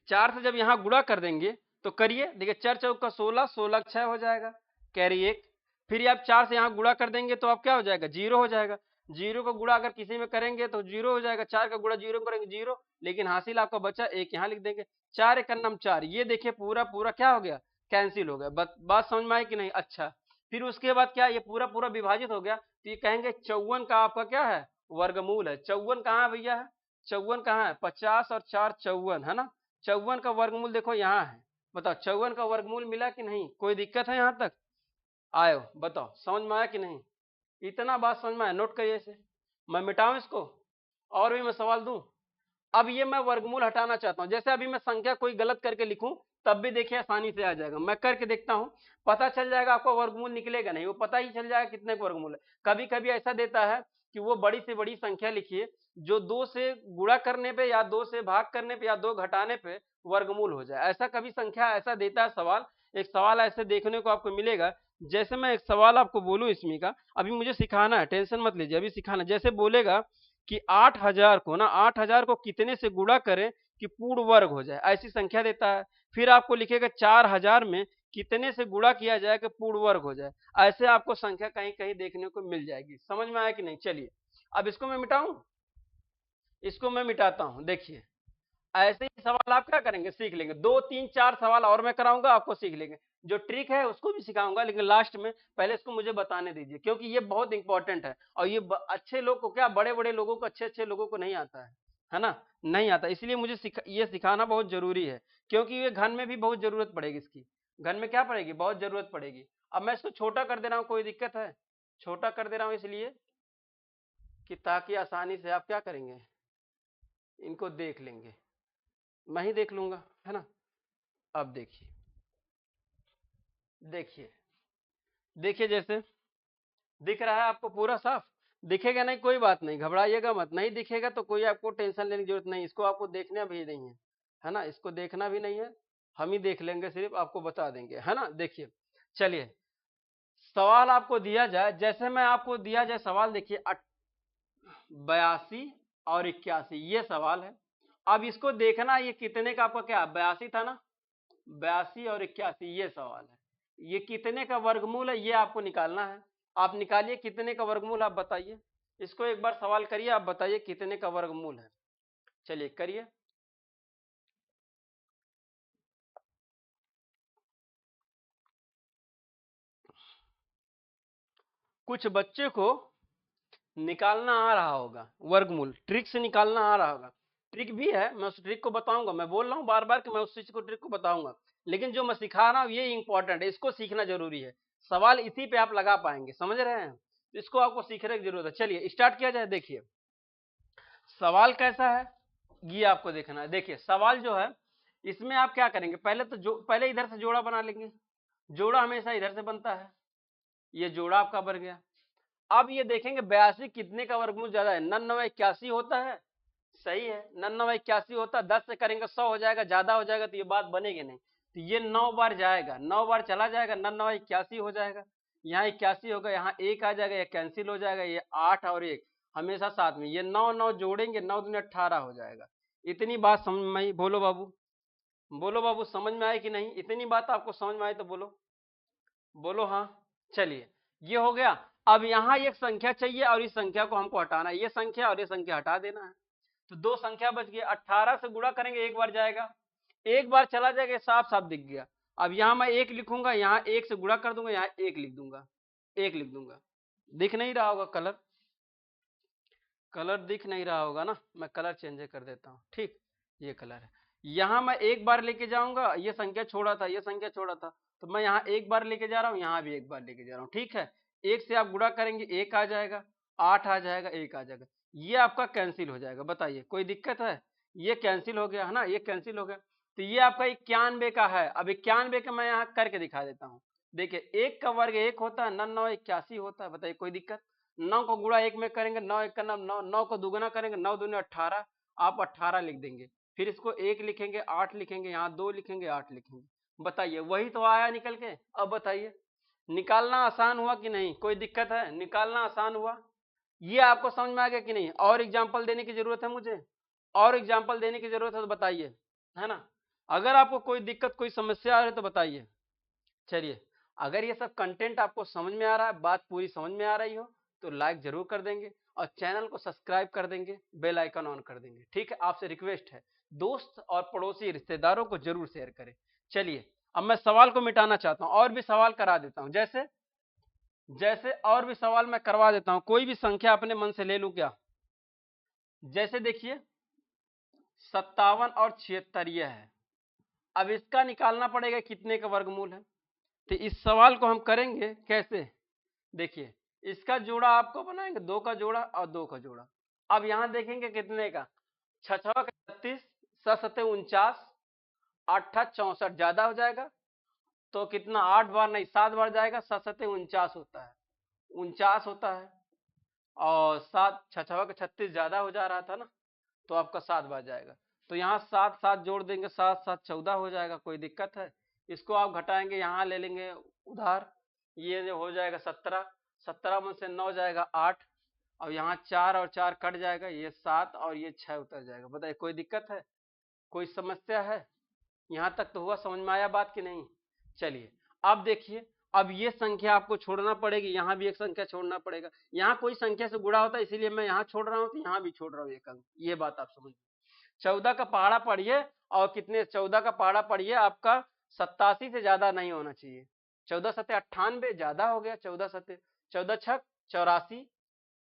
4 से जब यहाँ गुणा कर देंगे तो करिए, देखिए 4 चौक का 16, 16 6 हो जाएगा, कैरी 1, फिर आप 4 से यहाँ गुणा कर देंगे तो आप क्या हो जाएगा, 0 हो जाएगा, 0 का गुणा अगर किसी में करेंगे तो 0 हो जाएगा, 4 का गुणा 0 करेंगे 0, लेकिन हासिल आपका बचा 1, यहाँ लिख देंगे, 4 एक नाम 4, ये देखिए पूरा पूरा क्या हो गया, कैंसिल हो गया। बात समझ में आई कि नहीं। अच्छा, फिर उसके बाद क्या, ये पूरा पूरा विभाजित हो गया, तो ये कहेंगे 54 का आपका क्या है, वर्गमूल है। 54 कहाँ है भैया, है 54 कहाँ है, 50 और 4 54, है ना, 54 का वर्गमूल देखो यहाँ है, बताओ 54 का वर्गमूल मिला कि नहीं, कोई दिक्कत है यहाँ तक, आयो बताओ समझ में आया कि नहीं, इतना बात समझ में आया, नोट करिए इसे, मैं मिटाऊं इसको और भी मैं सवाल दूं। अब ये मैं वर्गमूल हटाना चाहता हूं, जैसे अभी मैं संख्या कोई गलत करके लिखूं तब भी देखिए आसानी से आ जाएगा, मैं करके देखता हूं, पता चल जाएगा आपको वर्गमूल निकलेगा नहीं, वो पता ही चल जाएगा कितने का वर्गमूल है। कभी कभी ऐसा देता है कि वो बड़ी से बड़ी संख्या लिखिए जो 2 से गुणा करने पे या 2 से भाग करने पे या 2 घटाने पे वर्गमूल हो जाए। ऐसा कभी संख्या ऐसा देता है सवाल, एक सवाल ऐसे देखने को आपको मिलेगा। जैसे मैं एक सवाल आपको बोलूं इसमें का, अभी मुझे सिखाना है, टेंशन मत लीजिए, अभी सिखाना। जैसे बोलेगा कि 8000 को ना 8000 को कितने से गुणा करें कि पूर्ण वर्ग हो जाए, ऐसी संख्या देता है। फिर आपको लिखेगा 4000 में कितने से गुणा किया जाए कि पूर्ण वर्ग हो जाए। ऐसे आपको संख्या कहीं कहीं देखने को मिल जाएगी। समझ में आया कि नहीं? चलिए अब इसको मैं मिटाऊं, इसको मैं मिटाता हूं। देखिए ऐसे ही सवाल आप क्या करेंगे, सीख लेंगे। 2 3 4 सवाल और मैं कराऊंगा, आपको सीख लेंगे। जो ट्रिक है उसको भी सिखाऊंगा, लेकिन लास्ट में पहले इसको मुझे बताने दीजिए, क्योंकि ये बहुत इंपॉर्टेंट है। और ये अच्छे लोग को क्या, बड़े बड़े लोगों को, अच्छे अच्छे लोगों को नहीं आता है ना, नहीं आता। इसलिए मुझे ये सिखाना बहुत जरूरी है, क्योंकि ये घर में भी बहुत जरूरत पड़ेगी इसकी। घर में क्या पड़ेगी, बहुत जरूरत पड़ेगी। अब मैं इसको छोटा कर दे रहा हूँ, कोई दिक्कत है? छोटा कर दे रहा हूँ इसलिए कि ताकि आसानी से आप क्या करेंगे, इनको देख लेंगे, मैं ही देख लूंगा, है ना। अब देखिए, देखिए देखिए जैसे दिख रहा है आपको पूरा साफ? दिखेगा नहीं, कोई बात नहीं, घबराइएगा मत। नहीं दिखेगा तो कोई आपको टेंशन लेने की जरूरत नहीं, इसको आपको देखना भी नहीं है ना, इसको देखना भी नहीं है, हम ही देख लेंगे, सिर्फ आपको बता देंगे, है ना। देखिए चलिए, सवाल आपको दिया जाए, जैसे मैं आपको दिया जाए सवाल, देखिए 82 और 81 ये सवाल है। अब इसको देखना, ये कितने का, आपका क्या 82 था ना, 82 और 81 ये सवाल है। ये कितने का वर्गमूल है ये आपको निकालना है। आप निकालिए कितने का वर्गमूल, आप बताइए। इसको एक बार सवाल करिए, आप बताइए कितने का वर्गमूल है। चलिए करिए। कुछ बच्चे को निकालना आ रहा होगा वर्गमूल, ट्रिक से निकालना आ रहा होगा। ट्रिक भी है, मैं उस ट्रिक को बताऊंगा। मैं बोल रहा हूं बार बार कि मैं उस चीज को, ट्रिक को बताऊंगा, लेकिन जो मैं सिखा रहा हूं ये इंपॉर्टेंट है, इसको सीखना जरूरी है। सवाल इसी पे आप लगा पाएंगे, समझ रहे हैं? इसको आपको सीखने की जरूरत है। चलिए स्टार्ट किया जाए। देखिए सवाल कैसा है ये आपको देखना है। देखिए सवाल जो है, इसमें आप क्या करेंगे, पहले तो पहले इधर से जोड़ा बना लेंगे। जोड़ा हमेशा इधर से बनता है, ये जोड़ा आपका बन गया। अब ये देखेंगे 82 कितने का वर्गमूल ज्यादा है, 99 81 होता है, सही है, 99 81 होता है। 10 से करेंगे 100 हो जाएगा, ज्यादा हो जाएगा तो ये बात बनेगी नहीं। तो ये 9 बार जाएगा, 9 बार चला जाएगा, 99 81 हो जाएगा। यहाँ 81 होगा, यहाँ 1 आ जाएगा, ये कैंसिल हो जाएगा, ये 8 और 1 हमेशा साथ में, ये 9 9 जोड़ेंगे, 9 दूनी 18 हो जाएगा। इतनी बात समझ में आई? बोलो बाबू, बोलो बाबू, समझ में आए कि नहीं? इतनी बात आपको समझ में आई तो बोलो, बोलो हाँ। चलिए ये हो गया। अब यहाँ एक संख्या चाहिए और इस संख्या को हमको हटाना है, ये संख्या और ये संख्या हटा देना है। तो 2 संख्या बच गई। 18 से गुणा करेंगे, एक बार जाएगा, एक बार चला जाएगा, साफ साफ दिख गया। अब यहाँ मैं 1 लिखूंगा, यहाँ 1 से गुणा कर दूंगा, यहाँ 1 लिख दूंगा, 1 लिख दूंगा। दिख नहीं रहा होगा कलर, कलर दिख नहीं रहा होगा ना, मैं कलर चेंज कर देता हूँ। ठीक, ये कलर है। यहाँ मैं एक बार लेके जाऊंगा, ये संख्या छोड़ा था, ये संख्या छोड़ा था, तो मैं यहाँ एक बार लेके जा रहा हूँ, यहाँ भी एक बार लेके जा रहा हूँ। ठीक है, 1 से आप गुणा करेंगे, 1 आ जाएगा, 8 आ जाएगा, 1 आ जाएगा, ये आपका कैंसिल हो जाएगा। बताइए कोई दिक्कत है? ये कैंसिल हो गया है ना, ये कैंसिल हो गया। तो ये आपका 91 का है। अब 91 का मैं यहाँ करके दिखा देता हूँ। देखिए 1 का वर्ग 1 होता है, 9 9 81 होता है। बताइए कोई दिक्कत? 9 को गुणा 1 में करेंगे, 9 1 का 9, 9 9 को दुगुना करेंगे, 9 दूनी 18, आप 18 लिख देंगे। फिर इसको 1 लिखेंगे, 8 लिखेंगे, यहाँ 2 लिखेंगे, 8 लिखेंगे। बताइए वही तो आया निकल के। अब बताइए निकालना आसान हुआ कि नहीं? कोई दिक्कत है? निकालना आसान हुआ? ये आपको समझ में आ गया कि नहीं? और एग्जाम्पल देने की जरूरत है मुझे? और एग्जाम्पल देने की जरूरत है तो बताइए, है ना। अगर आपको कोई दिक्कत, कोई समस्या आ रही है तो बताइए। चलिए अगर ये सब कंटेंट आपको समझ में आ रहा है, बात पूरी समझ में आ रही हो, तो लाइक जरूर कर देंगे और चैनल को सब्सक्राइब कर देंगे, बेल आइकन ऑन कर देंगे। ठीक है, आपसे रिक्वेस्ट है, दोस्त और पड़ोसी रिश्तेदारों को जरूर शेयर करें। चलिए अब मैं सवाल को मिटाना चाहता हूं, और भी सवाल करा देता हूं। जैसे जैसे और भी सवाल मैं करवा देता हूं, कोई भी संख्या अपने मन से ले लूं क्या? जैसे देखिए 57 और 76 ये है। अब इसका निकालना पड़ेगा कितने का वर्गमूल है। तो इस सवाल को हम करेंगे कैसे? देखिए इसका जोड़ा आपको बनाएंगे, 2 का जोड़ा और 2 का जोड़ा। अब यहां देखेंगे कितने का, 6 6 36, 7 7 49, 8 8 64 ज्यादा हो जाएगा, तो कितना 8 बार नहीं 7 बार जाएगा, 7 7 49 होता है, 49 होता है। और 7 छछवा का 36 ज्यादा हो जा रहा था ना, तो आपका 7 बच जाएगा। तो यहाँ 7 7 जोड़ देंगे, 7 7 14 हो जाएगा, कोई दिक्कत है? इसको आप घटाएंगे, यहाँ ले लेंगे उधार, ये जो हो जाएगा 17, 17 में से 9 जाएगा 8, और यहाँ 4 और 4 कट जाएगा, ये 7 और ये 6 उतर जाएगा। बताइए कोई दिक्कत है, कोई समस्या है? यहाँ तक तो हुआ, समझ में आया बात कि नहीं? चलिए अब देखिए, अब ये संख्या आपको छोड़ना पड़ेगी, यहाँ भी एक संख्या छोड़ना पड़ेगा, यहाँ कोई संख्या से गुणा होता है इसीलिए मैं यहाँ छोड़ रहा हूँ, तो यहाँ भी छोड़ रहा हूँ एक अंक, ये बात आप समझ। 14 का पहाड़ा पढ़िए, और कितने 14 का पहाड़ा पढ़िए, आपका 87 से ज्यादा नहीं होना चाहिए। 14 सत्ते 98 ज्यादा हो गया, 14 सत्ते 14 छक 84,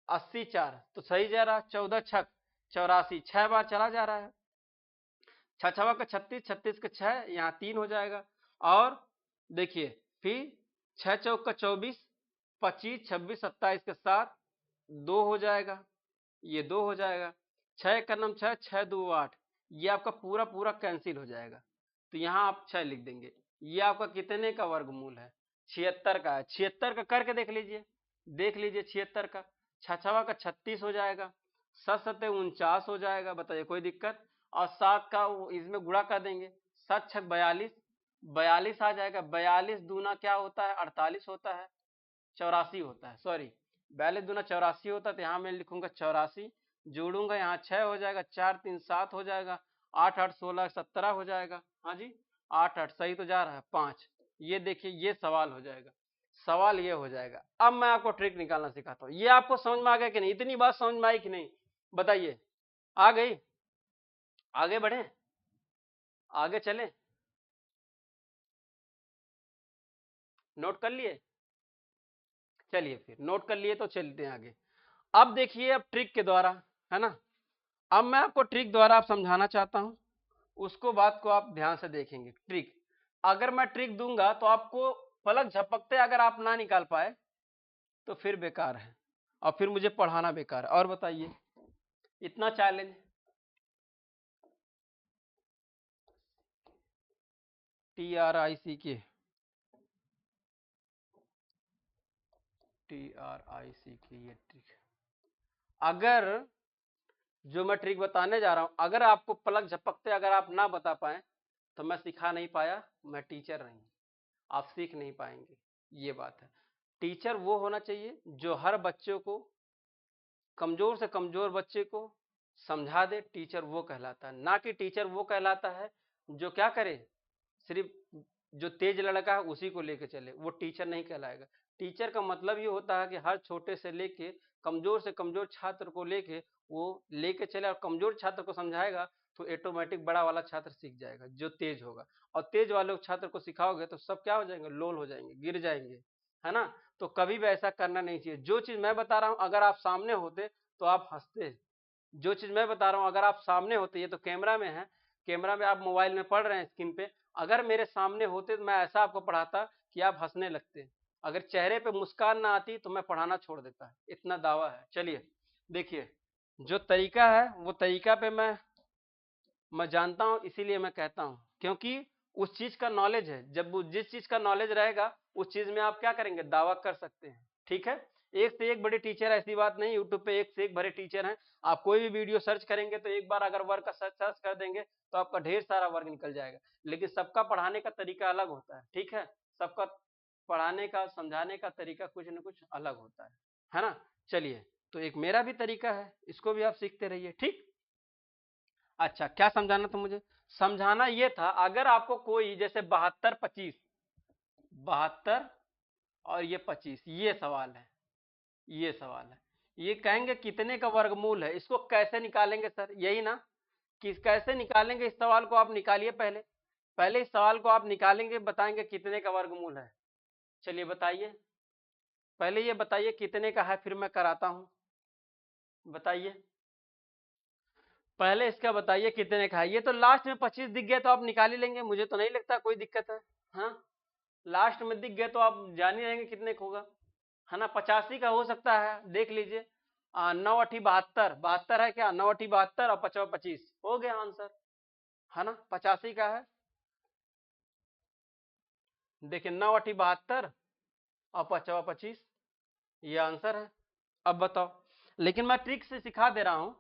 80 4 तो सही जा रहा, 14 छक 84 6 बार चला जा रहा है, छछवा का 36, 36 का 6, यहाँ 3 हो जाएगा। और देखिए फिर 6 चौक का 24, 25 26 27 के 7 2 हो जाएगा, ये 2 हो जाएगा, 6 का नम 6 6 2 8, ये आपका पूरा पूरा कैंसिल हो जाएगा, तो यहाँ आप 6 लिख देंगे। ये आपका कितने का वर्गमूल है? 76 का है। 76 का करके देख लीजिए, देख लीजिए 76 का, छछवा का 36 हो जाएगा, 7 सत्ते 49 हो जाएगा, बताइए कोई दिक्कत? और 7 का इसमें गुणा कर देंगे, 7 छक 42, 42 आ जाएगा, 42 दूना क्या होता है? 48 होता है, 84 होता है, सॉरी 42 दूना 84 होता है, तो यहाँ मैं लिखूंगा 84, जोड़ूंगा यहाँ 6 हो जाएगा, 4 3 7 हो जाएगा, 8 8 16 17 हो जाएगा, हाँ जी 8 8 सही तो जा रहा है 5। ये देखिए ये सवाल हो जाएगा, सवाल ये हो जाएगा। अब मैं आपको ट्रिक निकालना सिखाता हूँ, ये आपको समझ में आ गया कि नहीं? इतनी बात समझ में आई कि नहीं, बताइए? आ गई? आगे बढ़े, आगे चले, नोट कर लिए? चलिए फिर नोट कर लिए तो चलते हैं आगे। अब देखिए, अब ट्रिक के द्वारा, है ना, अब मैं आपको ट्रिक द्वारा आप समझाना चाहता हूं, उसको बात को आप ध्यान से देखेंगे। ट्रिक, अगर मैं ट्रिक दूंगा तो आपको पलक झपकते अगर आप ना निकाल पाए तो फिर बेकार है, और फिर मुझे पढ़ाना बेकार है। और बताइए, इतना चैलेंज, TRICK, ये ट्रिक, अगर जो मैं ट्रिक बताने जा रहा हूं, अगर आपको पलक झपकते अगर आप ना बता पाए तो मैं सिखा नहीं पाया, मैं टीचर नहीं, आप सीख नहीं पाएंगे, ये बात है। टीचर वो होना चाहिए जो हर बच्चों को, कमजोर से कमजोर बच्चे को समझा दे, टीचर वो कहलाता है। ना कि टीचर वो कहलाता है जो क्या करे, सिर्फ जो तेज लड़का है उसी को लेके चले, वो टीचर नहीं कहलाएगा। टीचर का मतलब ये होता है कि हर छोटे से लेके कमजोर से कमजोर छात्र को लेके वो लेके चले, और कमजोर छात्र को समझाएगा तो ऑटोमेटिक बड़ा वाला छात्र सीख जाएगा जो तेज होगा। और तेज वाले छात्र को सिखाओगे तो सब क्या हो जाएंगे? लोल हो जाएंगे, गिर जाएंगे, है ना। तो कभी भी ऐसा करना नहीं चाहिए। जो चीज मैं बता रहा हूं अगर आप सामने होते तो आप हंसते, जो चीज मैं बता रहा हूं अगर आप सामने होते, ये तो कैमरा में है, कैमरा में आप मोबाइल में पढ़ रहे हैं स्क्रीन पे, अगर मेरे सामने होते तो मैं ऐसा आपको पढ़ाता कि आप हंसने लगते। अगर चेहरे पे मुस्कान ना आती तो मैं पढ़ाना छोड़ देता, इतना दावा है। चलिए देखिए, जो तरीका है वो तरीका पे मैं जानता हूं, इसीलिए मैं कहता हूं, क्योंकि उस चीज का नॉलेज है। जब जिस चीज का नॉलेज रहेगा उस चीज में आप क्या करेंगे? दावा कर सकते हैं, ठीक है। एक से एक बड़े टीचर, ऐसी बात नहीं, यूट्यूब पे एक से एक बड़े टीचर हैं। आप कोई भी वीडियो सर्च करेंगे तो एक बार अगर वर्ग का सर्च कर देंगे तो आपका ढेर सारा वर्ग निकल जाएगा। लेकिन सबका पढ़ाने का तरीका अलग होता है, ठीक है। सबका पढ़ाने का, समझाने का तरीका कुछ न कुछ अलग होता है ना। चलिए, तो एक मेरा भी तरीका है, इसको भी आप सीखते रहिए, ठीक। अच्छा, क्या समझाना था मुझे? समझाना ये था, अगर आपको कोई जैसे 72 25, 72 और ये 25, ये सवाल है, ये सवाल है, ये कहेंगे कितने का वर्गमूल है, इसको कैसे निकालेंगे सर? यही ना, कि कैसे निकालेंगे? इस सवाल को आप निकालिए, पहले पहले इस सवाल को आप निकालेंगे, बताएंगे कितने का वर्गमूल है। चलिए बताइए, पहले ये बताइए कितने का है, फिर मैं कराता हूं, बताइए पहले इसका बताइए कितने का है। ये तो लास्ट में 25 दिख गया तो आप निकाल ही लेंगे, मुझे तो नहीं लगता कोई दिक्कत है। हाँ, लास्ट में दिख गया तो आप जान ही रहेंगे कितने का होगा, है ना। 85 का हो सकता है, देख लीजिए। 9 8 72, 72 है क्या? 9 8 72 और 5 25 हो गया आंसर, है ना। 85 का है, देखिए 9 8 72 और 5 25, ये आंसर है। अब बताओ, लेकिन मैं ट्रिक से सिखा दे रहा हूं,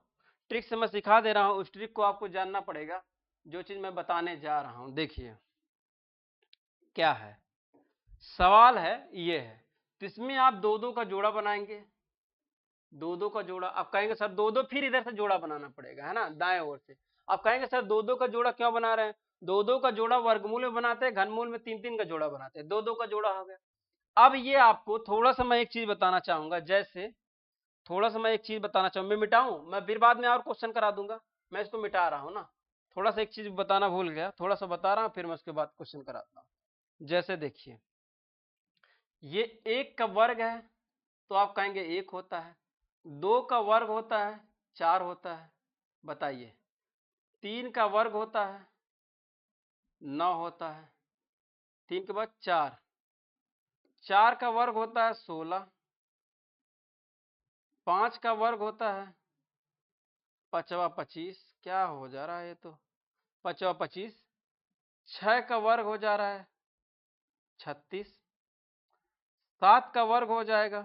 ट्रिक से मैं सिखा दे रहा हूं, उस ट्रिक को आपको जानना पड़ेगा जो चीज मैं बताने जा रहा हूं। देखिए क्या है, सवाल है ये है, तो इसमें आप दो दो का जोड़ा बनाएंगे, दो दो का जोड़ा। आप कहेंगे सर दो दो, फिर इधर से जोड़ा बनाना पड़ेगा, है ना, दाएं ओर से। आप कहेंगे सर दो दो का जोड़ा क्यों बना रहे हैं? दो दो का जोड़ा वर्गमूल में बनाते हैं, घनमूल में तीन तीन का जोड़ा बनाते हैं, दो दो का जोड़ा हो गया। अब ये आपको थोड़ा सा मैं एक चीज बताना चाहूंगा, जैसे थोड़ा सा मैं एक चीज बताना चाहूंगा, मैं मिटाऊं, मैं फिर बाद में और क्वेश्चन करा दूंगा, मैं इसको मिटा रहा हूं ना। थोड़ा सा एक चीज बताना भूल गया, थोड़ा सा बता रहा हूं, फिर मैं उसके बाद क्वेश्चन कराता हूं। जैसे देखिए ये एक का वर्ग है, तो आप कहेंगे एक होता है, दो का वर्ग होता है चार होता है, बताइए, तीन का वर्ग होता है 9 होता है, तीन के बाद चार, चार का वर्ग होता है 16, पांच का वर्ग होता है पचवा 25, क्या हो जा रहा है ये तो, पचवा 25, छह का वर्ग हो जा रहा है 36, सात का वर्ग हो जाएगा,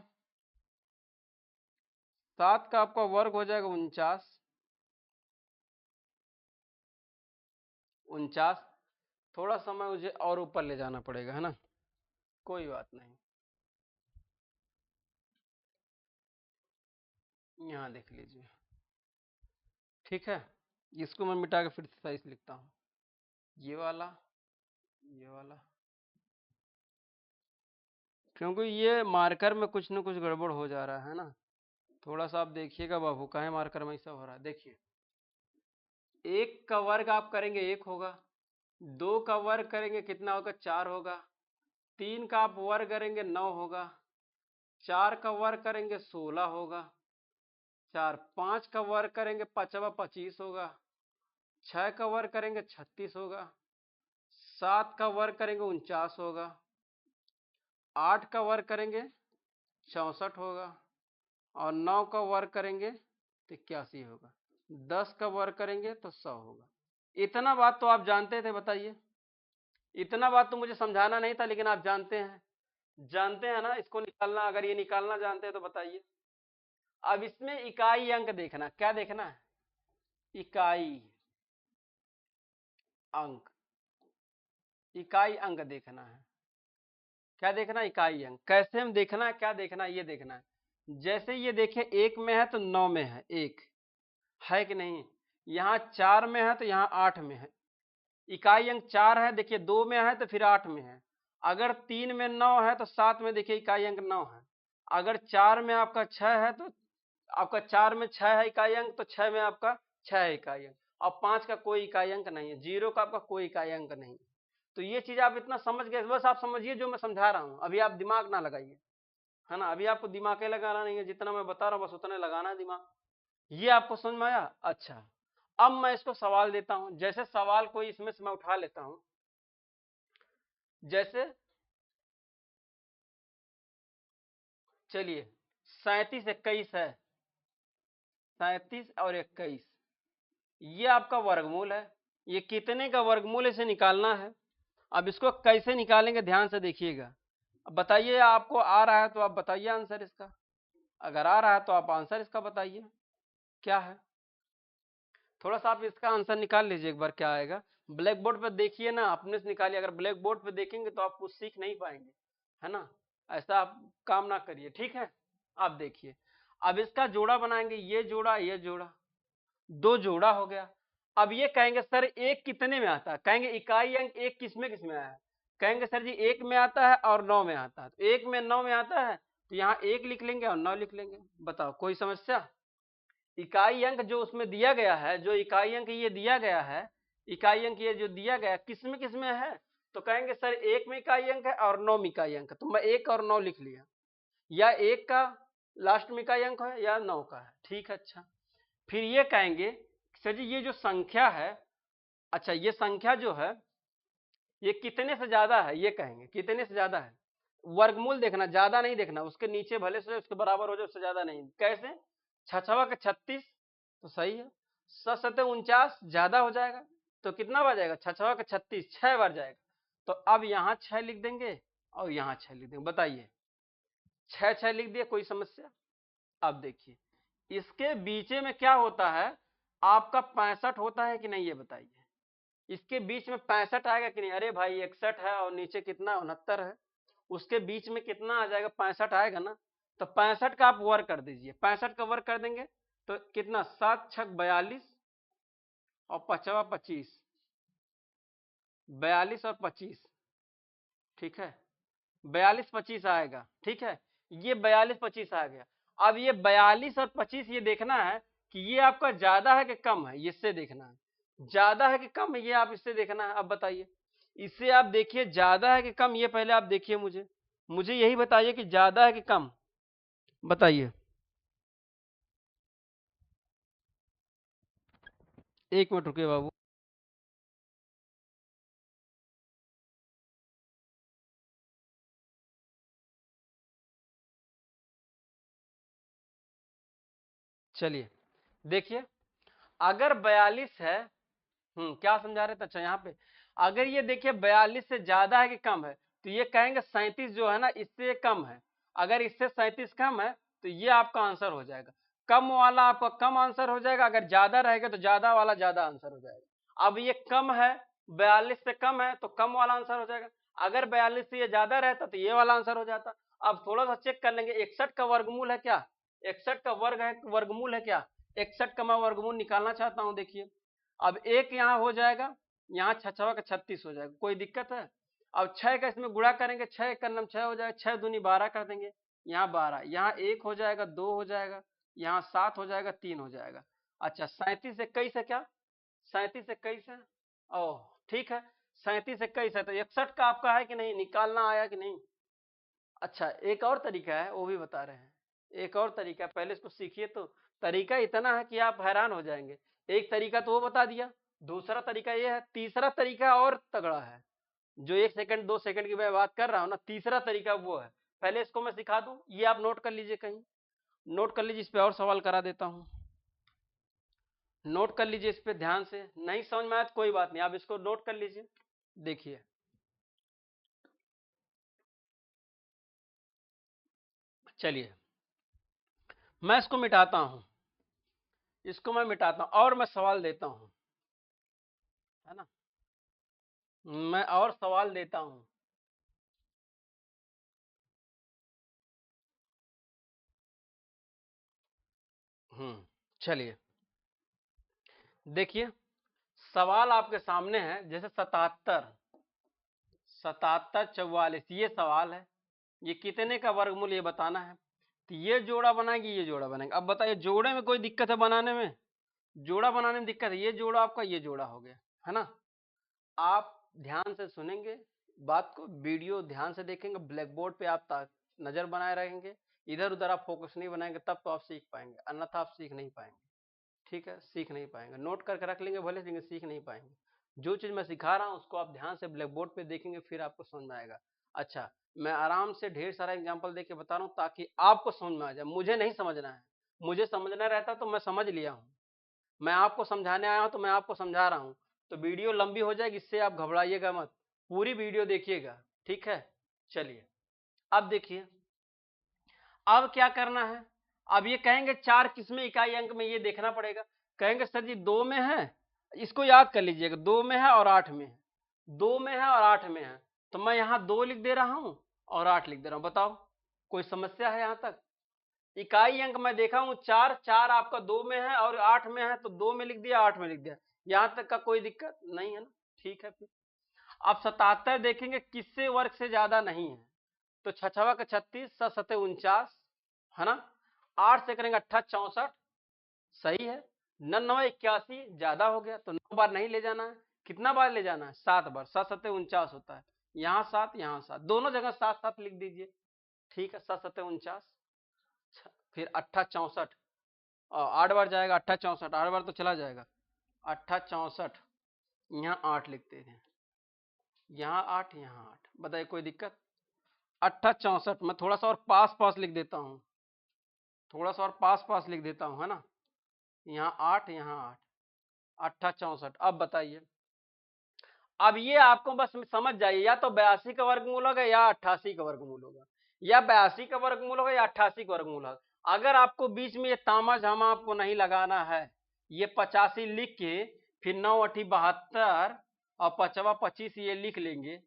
सात का आपका वर्ग हो जाएगा 49, 49, थोड़ा समय मुझे और ऊपर ले जाना पड़ेगा, है ना, कोई बात नहीं, यहाँ देख लीजिए, ठीक है। इसको मैं मिटा के फिर से सही से लिखता हूँ, ये वाला, ये वाला, क्योंकि ये मार्कर में कुछ न कुछ गड़बड़ हो जा रहा है ना, थोड़ा सा आप देखिएगा बाबू, काहे मार्कर में ऐसा हो रहा है। देखिए एक का वर्ग आप करेंगे एक होगा, दो का वर्ग करेंगे कितना होगा चार होगा, तीन का आप वर्ग करेंगे 9 होगा, चार का वर्ग करेंगे 16 होगा, चार, पांच का वर्ग करेंगे पचवा 25 होगा, छह का वर्ग करेंगे 36 होगा, सात का वर्ग करेंगे 49 होगा, आठ का वर्ग करेंगे 64 होगा, और 9 का वर्ग करेंगे तो 81 होगा, 10 का वर्ग करेंगे तो 100 होगा। इतना बात तो आप जानते थे, बताइए, इतना बात तो मुझे समझाना नहीं था, लेकिन आप जानते हैं, जानते हैं ना इसको निकालना, अगर ये निकालना जानते हैं तो बताइए। अब इसमें इकाई अंक देखना, क्या देखना है, इकाई अंक, इकाई अंक देखना है, क्या देखना है, इकाई अंक। कैसे हम देखना है, क्या देखना है, ये देखना है। जैसे ये देखें एक में है तो 9 में है एक, है कि नहीं, यहाँ चार में है तो यहाँ 8 में है, इकाई अंक चार है, देखिए दो में है तो फिर 8 में है, अगर तीन में 9 है तो सात में देखिए इकाई अंक 9 है, अगर चार में आपका 6 है तो आपका चार में 6 है इकाई अंक, तो 6 में आपका 6 है इकाई अंक, और 5 का कोई इकाई अंक नहीं है, जीरो का आपका कोई इकाई अंक नहीं। तो ये चीज आप इतना समझ गए, बस आप समझिए जो मैं समझा रहा हूँ, अभी आप दिमाग ना लगाइए, है ना, अभी आपको दिमाग लगाना नहीं है, जितना मैं बता रहा हूँ बस उतने लगाना है दिमाग। ये आपको समझ में आया? अच्छा, अब मैं इसको सवाल देता हूं, जैसे सवाल कोई इसमें से मैं उठा लेता हूं, जैसे चलिए 37 21 है, 37 और 21, ये आपका वर्गमूल है, ये कितने का वर्गमूल इसे निकालना है। अब इसको कैसे निकालेंगे ध्यान से देखिएगा, अब बताइए, आपको आ रहा है तो आप बताइए आंसर इसका, अगर आ रहा है तो आप आंसर इसका बताइए क्या है। थोड़ा सा आप इसका आंसर निकाल लीजिए एक बार, क्या आएगा, ब्लैक बोर्ड पे देखिए ना, अपने से निकालिए, अगर ब्लैक बोर्ड पे देखेंगे तो आप कुछ सीख नहीं पाएंगे, है ना, ऐसा आप काम ना करिए, ठीक है। आप देखिए, अब इसका जोड़ा बनाएंगे, ये जोड़ा ये जोड़ा, दो जोड़ा हो गया। अब ये कहेंगे सर एक कितने में आता है, कहेंगे इकाई अंक एक किसमें किसमें आया है, कहेंगे सर जी एक में आता है और 9 में आता है, तो एक में 9 में आता है तो यहाँ एक लिख लेंगे और 9 लिख लेंगे, बताओ कोई समस्या। इकाई अंक जो उसमें दिया गया है, जो इकाई अंक ये दिया गया है, इकाई अंक ये जो दिया गया किसमें किसमें है, तो कहेंगे सर एक में इकाई अंक है और 9 में इकाई अंक है, तो मैं एक और 9 लिख लिया, या एक का लास्ट में इकाई अंक है या 9 का है, ठीक है। अच्छा, फिर ये कहेंगे सर जी ये जो संख्या है, अच्छा ये संख्या जो है ये कितने से ज्यादा है, ये कहेंगे कितने से ज्यादा है, वर्गमूल देखना, ज्यादा नहीं देखना, उसके नीचे भले से उसके बराबर हो जाए, उससे ज्यादा नहीं, कैसे, छछवा का 36 तो सही है, 49 ज्यादा हो जाएगा, तो कितना बार जाएगा, छछवा का 36 6 बार जाएगा, तो अब यहाँ 6 लिख देंगे और यहाँ 6 लिख देंगे, बताइए 6 6 लिख दिया, कोई समस्या। अब देखिए इसके बीच में क्या होता है, आपका 65 होता है कि नहीं, ये बताइए। इसके बीच में 65 आएगा कि नहीं? अरे भाई 61 है और नीचे कितना 69 है, उसके बीच में कितना आ जाएगा, 65 आएगा ना। तो 65 का आप वर्ग कर दीजिए, 65 का वर्ग कर देंगे तो कितना, 7 छक 42 और 5 25, 42 और 25, ठीक है, 42 25 आएगा, ठीक है। ये 42 25 आ गया। अब ये 42 और 25 ये देखना है कि ये आपका ज्यादा है कि कम है, इससे देखना है। ज्यादा है कि कम है, ये आप इससे देखना है। अब बताइए, इससे आप देखिए ज्यादा है कि कम, ये पहले आप देखिए, मुझे यही बताइए कि ज्यादा है कि कम, बताइए। एक मिनट रुकिए बाबू। चलिए देखिए, अगर 42 है, क्या समझा रहे थे, अच्छा यहाँ पे, अगर ये देखिए 42 से ज्यादा है कि कम है, तो ये कहेंगे 37 जो है ना इससे कम है। अगर इससे 37 कम है तो ये आपका आंसर हो जाएगा। कम वाला आपका कम आंसर हो जाएगा, अगर ज्यादा रहेगा तो ज्यादा वाला ज्यादा आंसर हो जाएगा। अब ये कम है, 42 से कम है तो कम वाला आंसर हो जाएगा। अगर 42 से ये ज्यादा रहता तो ये वाला आंसर हो जाता। अब थोड़ा सा चेक कर लेंगे, 61 का वर्गमूल है क्या, 61 का वर्ग है, वर्गमूल है क्या, 61 का मैं वर्गमूल निकालना चाहता हूं, देखिए। अब एक यहाँ हो जाएगा, यहाँ 6 का 36 हो जाएगा, कोई दिक्कत है। अब 6 का इसमें गुणा करेंगे, 6 का नम 6 हो जाएगा, 6 दूनी 12 कर देंगे, यहाँ 12, यहाँ 1 हो जाएगा, 2 हो जाएगा, यहाँ 7 हो जाएगा, 3 हो जाएगा। अच्छा 37 21 है क्या, 37 21 है, ओह ठीक है, 37 21 है, तो 61 का आपका है कि नहीं, निकालना आया कि नहीं। अच्छा एक और तरीका है, वो भी बता रहे हैं, एक और तरीका, पहले इसको सीखिए। तो तरीका इतना है कि आप हैरान हो जाएंगे। एक तरीका तो वो बता दिया, दूसरा तरीका ये है, तीसरा तरीका और तगड़ा है, जो 1 सेकंड 2 सेकंड की मैं बात कर रहा हूँ ना, तीसरा तरीका वो है। पहले इसको मैं सिखा दूं, ये आप नोट कर लीजिए, कहीं नोट कर लीजिए, इस पे और सवाल करा देता हूँ, नोट कर लीजिए इस पे ध्यान से। नहीं समझ में आया तो कोई बात नहीं, आप इसको नोट कर लीजिए। देखिए चलिए, मैं इसको मिटाता हूँ, इसको मैं मिटाता हूँ और मैं सवाल देता हूँ, है ना, मैं और सवाल देता हूँ। चलिए देखिए, सवाल आपके सामने है, जैसे 77 77 44 ये सवाल है, ये कितने का वर्गमूल ये बताना है। तो ये जोड़ा बनाएगी, ये जोड़ा बनाएंगे। अब बताइए जोड़े में कोई दिक्कत है बनाने में, जोड़ा बनाने में दिक्कत है, ये जोड़ा आपका ये जोड़ा हो गया, है ना। आप ध्यान से सुनेंगे बात को, वीडियो ध्यान से देखेंगे, ब्लैक बोर्ड पे आप नजर बनाए रहेंगे, इधर उधर आप फोकस नहीं बनाएंगे, तब तो आप सीख पाएंगे, अन्यथा आप सीख नहीं पाएंगे। ठीक है, सीख नहीं पाएंगे, नोट करके रख लेंगे भले, लेकिन सीख नहीं पाएंगे। जो चीज मैं सिखा रहा हूँ उसको आप ध्यान से ब्लैक बोर्ड पे देखेंगे, फिर आपको समझ में आएगा। अच्छा मैं आराम से ढेर सारा एग्जाम्पल देके बता रहा हूँ ताकि आपको समझ में आ जाए, मुझे नहीं समझना है, मुझे समझना रहता तो मैं समझ लिया हूँ, मैं आपको समझाने आया हूँ तो मैं आपको समझा रहा हूँ। तो वीडियो लंबी हो जाएगी, इससे आप घबराइएगा मत, पूरी वीडियो देखिएगा, ठीक है। चलिए अब देखिए, अब क्या करना है, अब ये कहेंगे 4 किसमें इकाई अंक में, ये देखना पड़ेगा। कहेंगे सर जी 2 में है, इसको याद कर लीजिएगा, 2 में है और 8 में है, 2 में है और 8 में है, तो मैं यहाँ 2 लिख दे रहा हूँ और 8 लिख दे रहा हूँ। बताओ कोई समस्या है यहाँ तक। इकाई अंक मैं देखा हूँ 4, 4 आपका 2 में है और 8 में है, तो 2 में लिख दिया, 8 में लिख दिया, यहाँ तक का कोई दिक्कत नहीं है ना। ठीक है, फिर अब 77 देखेंगे किससे वर्ग से ज्यादा नहीं है, तो 6 का 36, 7 49, है ना। 8 से करेंगे 8 64, सही है। 9 81 ज्यादा हो गया, तो 9 बार नहीं ले जाना है, कितना बार ले जाना है, 7 बार, 7 7 49 होता है, यहाँ 7 यहाँ 7, दोनों जगह 7 7 लिख दीजिए। ठीक है, 7 7 49, फिर 8 64, 8 बार जाएगा, 8 64, 8 बार तो चला जाएगा, 8 64, यहाँ 8 लिखते हैं, यहाँ 8 यहाँ 8, बताइए कोई दिक्कत। 8 64, मैं थोड़ा सा और पास पास लिख देता हूँ, थोड़ा सा और पास पास लिख देता हूँ, है ना। यहाँ 8 यहाँ 8, 8 64। अब बताइए, अब ये आपको बस समझ जाइए, या तो 82 का वर्गमूल होगा या 88 का वर्गमूल होगा, या 82 का वर्गमूल होगा या 88 का वर्गमूल होगा। अगर आपको बीच में ये तामा झामा आपको नहीं लगाना है, ये 85 लिख के फिर 9 अठी 72 और 5 25 ये लिख लेंगे।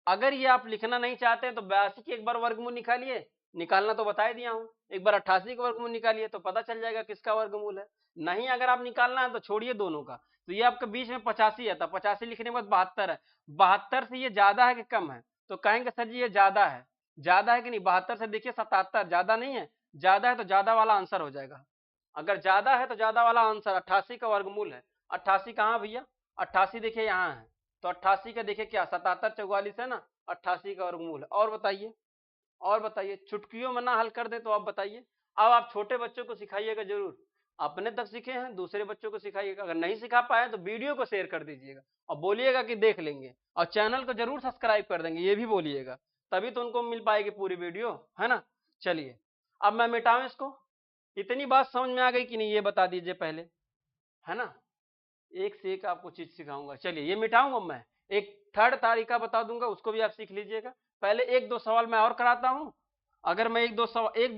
अगर ये आप लिखना नहीं चाहते हैं तो 82 की एक बार वर्गमूल निकालिए, निकालना तो बता ही दिया हूं, एक बार 88 का वर्गमूल निकालिए तो पता चल जाएगा किसका वर्गमूल है। नहीं अगर आप निकालना है तो छोड़िए दोनों का। तो ये आपके बीच में 85 है, तो 85 लिखने के बाद 72 है, 72 से ये ज्यादा है कि कम है? तो कहेंगे सर जी ये ज्यादा है। ज्यादा है कि नहीं? 72 से देखिए 77 ज्यादा नहीं है? ज्यादा है तो ज्यादा वाला आंसर हो जाएगा। अगर ज्यादा है तो ज्यादा वाला आंसर 88 का वर्गमूल है। 88 कहाँ भैया? 88 देखिए यहाँ है, तो 88 का देखिए क्या 77 44 है ना, 88 का वर्गमूल है। और बताइए, और बताइए, चुटकियों में ना हल कर दे तो आप बताइए। अब आप छोटे बच्चों को सिखाइएगा जरूर, अपने तक सीखे हैं, दूसरे बच्चों को सिखाइएगा। अगर नहीं सिखा पाए तो वीडियो को शेयर कर दीजिएगा और बोलिएगा कि देख लेंगे, और चैनल को जरूर सब्सक्राइब कर देंगे, ये भी बोलिएगा, तभी तो उनको मिल पाएगी पूरी वीडियो, है ना। चलिए अब मैं मिटाऊं इसको। इतनी बात समझ में आ गई कि नहीं ये बता दीजिए पहले, है ना। एक से एक आपको चीज सिखाऊंगा। चलिए ये मिटाऊंगा मैं, एक थर्ड तरीका बता दूंगा, उसको भी आप सीख लीजिएगा। पहले एक दो सवाल मैं और कराता हूं, अगर मैं एक दो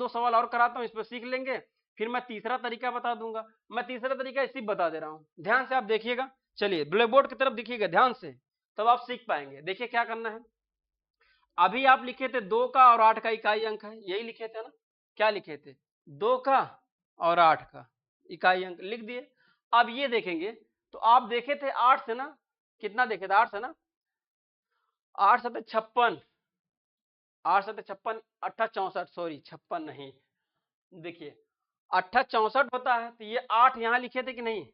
सवाल और कराता हूं, इस पर सीख लेंगे, फिर मैं तीसरा तरीका बता दूंगा। मैं तीसरा तरीका इसी बता दे रहा हूं, ध्यान से आप देखिएगा। चलिए ब्लैक बोर्ड की तरफ देखिएगा ध्यान से, तब आप सीख पाएंगे। देखिए क्या करना है। अभी आप लिखे थे 2 का और 8 का इकाई अंक है, यही लिखे थे ना? क्या लिखे थे? 2 का और 8 का इकाई अंक लिख दिए। अब ये देखेंगे तो आप देखे थे 8 से ना, कितना देखे थे? 8 से ना, 8 सते 56, 8 सते 56, 8 64, सॉरी 56 नहीं, देखिए 8 64 होता है, तो ये 8 यहाँ लिखे थे कि नहीं?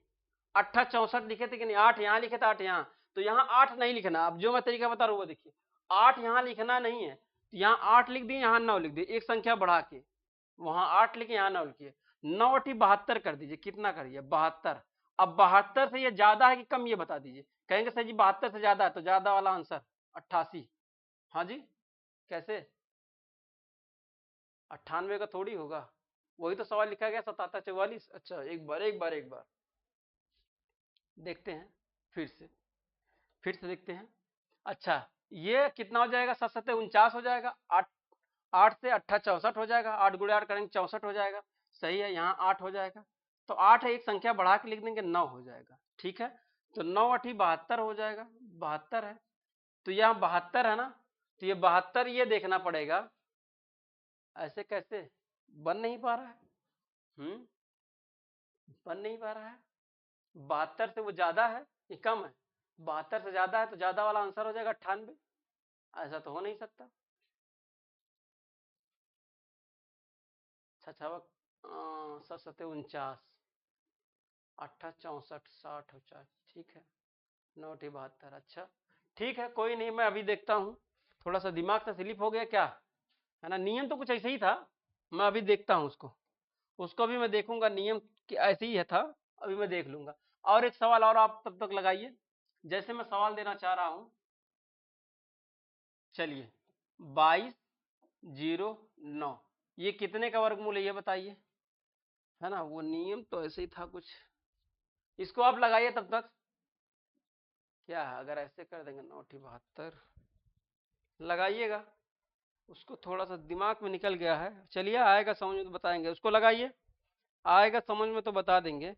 8 64 लिखे थे कि नहीं? 8 यहाँ लिखे थे, 8 यहाँ, तो यहाँ 8 नहीं लिखना। अब जो मैं तरीका बता रहा हूँ वो देखिए, 8 यहाँ लिखना नहीं है, तो यहाँ 8 लिख दिए, यहाँ 9 लिख दिए, एक संख्या बढ़ा के, वहां 8 लिखे, यहाँ 9 लिखिए, 9 अठी 72 कर दीजिए। कितना करिए? 72। अब 72 से ये ज्यादा है कि कम, ये बता दीजिए। कहेंगे सर जी 72 से ज्यादा है, तो ज्यादा वाला आंसर 88। हाँ जी, कैसे? 98 का थोड़ी होगा, वही तो सवाल लिखा गया 77 44। अच्छा एक बार देखते हैं, फिर से देखते हैं। अच्छा ये कितना हो जाएगा? 7 सत्ते 49 हो जाएगा। 8, 8 से 8 64 हो जाएगा, 8 गुणे 8 करेंगे 64 हो जाएगा। सही है, यहाँ 8 हो जाएगा, तो 8 है, एक संख्या बढ़ा के लिख देंगे, 9 हो जाएगा। ठीक है, तो 9 अठी 72 हो जाएगा, 72 है, तो यहाँ 72 है ना, तो ये 72 ये देखना पड़ेगा, ऐसे कैसे बन नहीं पा रहा है? बन नहीं पा रहा है। 72 से वो ज्यादा है कि कम है? 72 से ज्यादा है, तो ज्यादा वाला आंसर हो जाएगा 98। ऐसा तो हो नहीं सकता। छछावा 7 सत्ते 49, 8 64 60 हो जाए। ठीक है, 9 अठी 72। अच्छा ठीक है, कोई नहीं, मैं अभी देखता हूँ, थोड़ा सा दिमाग से स्लिप हो गया क्या, है ना। नियम तो कुछ ऐसे ही था, मैं अभी देखता हूँ उसको, उसको भी मैं देखूंगा, नियम ऐसे ही है था, अभी मैं देख लूंगा। और एक सवाल और आप तब तक लगाइए, जैसे मैं सवाल देना चाह रहा हूं। चलिए 2209 ये कितने का वर्गमूल है ये बताइए, है ना। वो नियम तो ऐसे ही था कुछ, इसको आप लगाइए तब तक। क्या है, अगर ऐसे कर देंगे 9 72 लगाइएगा, उसको थोड़ा सा दिमाग में निकल गया है। चलिए आएगा समझ में तो बताएंगे, उसको लगाइए, आएगा समझ में तो बता देंगे।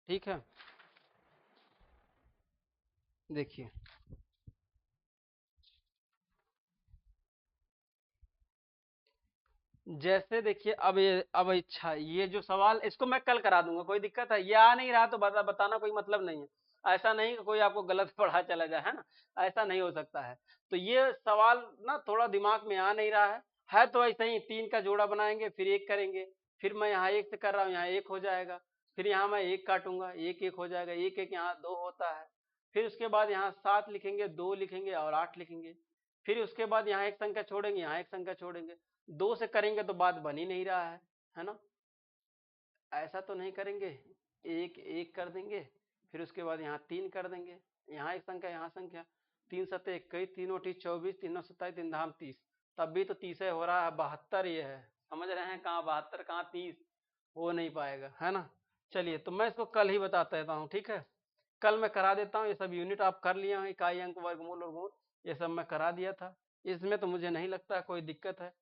ठीक है, देखिए जैसे देखिए अब अच्छा ये जो सवाल इसको मैं कल करा दूंगा, कोई दिक्कत है? ये आ नहीं रहा तो बताना कोई मतलब नहीं है। ऐसा नहीं कि कोई आपको गलत पढ़ा चला जाए, है ना? ऐसा नहीं हो सकता है। तो ये सवाल ना थोड़ा दिमाग में आ नहीं रहा है तो ऐसे ही 3 का जोड़ा बनाएंगे फिर 1 करेंगे, फिर मैं यहाँ 1 से कर रहा हूँ, यहाँ 1 हो जाएगा, फिर यहाँ मैं 1 काटूंगा, 1 हो जाएगा, 1 यहाँ 2 होता है, फिर उसके बाद यहाँ 7 लिखेंगे, 2 लिखेंगे और 8 लिखेंगे, फिर उसके बाद यहाँ एक संख्या छोड़ेंगे, यहाँ एक संख्या छोड़ेंगे। 2 से करेंगे तो बात बन ही नहीं रहा है ना? ऐसा तो नहीं करेंगे, 1 कर देंगे, फिर उसके बाद यहाँ 3 कर देंगे, यहाँ एक संख्या, यहाँ संख्या, 3 सत्ते 21, 3 ओटी 24, 3 नौ 27, 3 धाम 30, तब भी तो 30 हो रहा है, 72 ये है। समझ रहे हैं? कहाँ 72 कहाँ 30, हो नहीं पाएगा, है ना? चलिए तो मैं इसको कल ही बताता रहता हूँ, ठीक है? कल मैं करा देता हूँ, ये सब यूनिट आप कर लिए हैं, इकाई अंक वर्गमूल और गुण, ये सब मैं करा दिया था, इसमें तो मुझे नहीं लगता कोई दिक्कत है।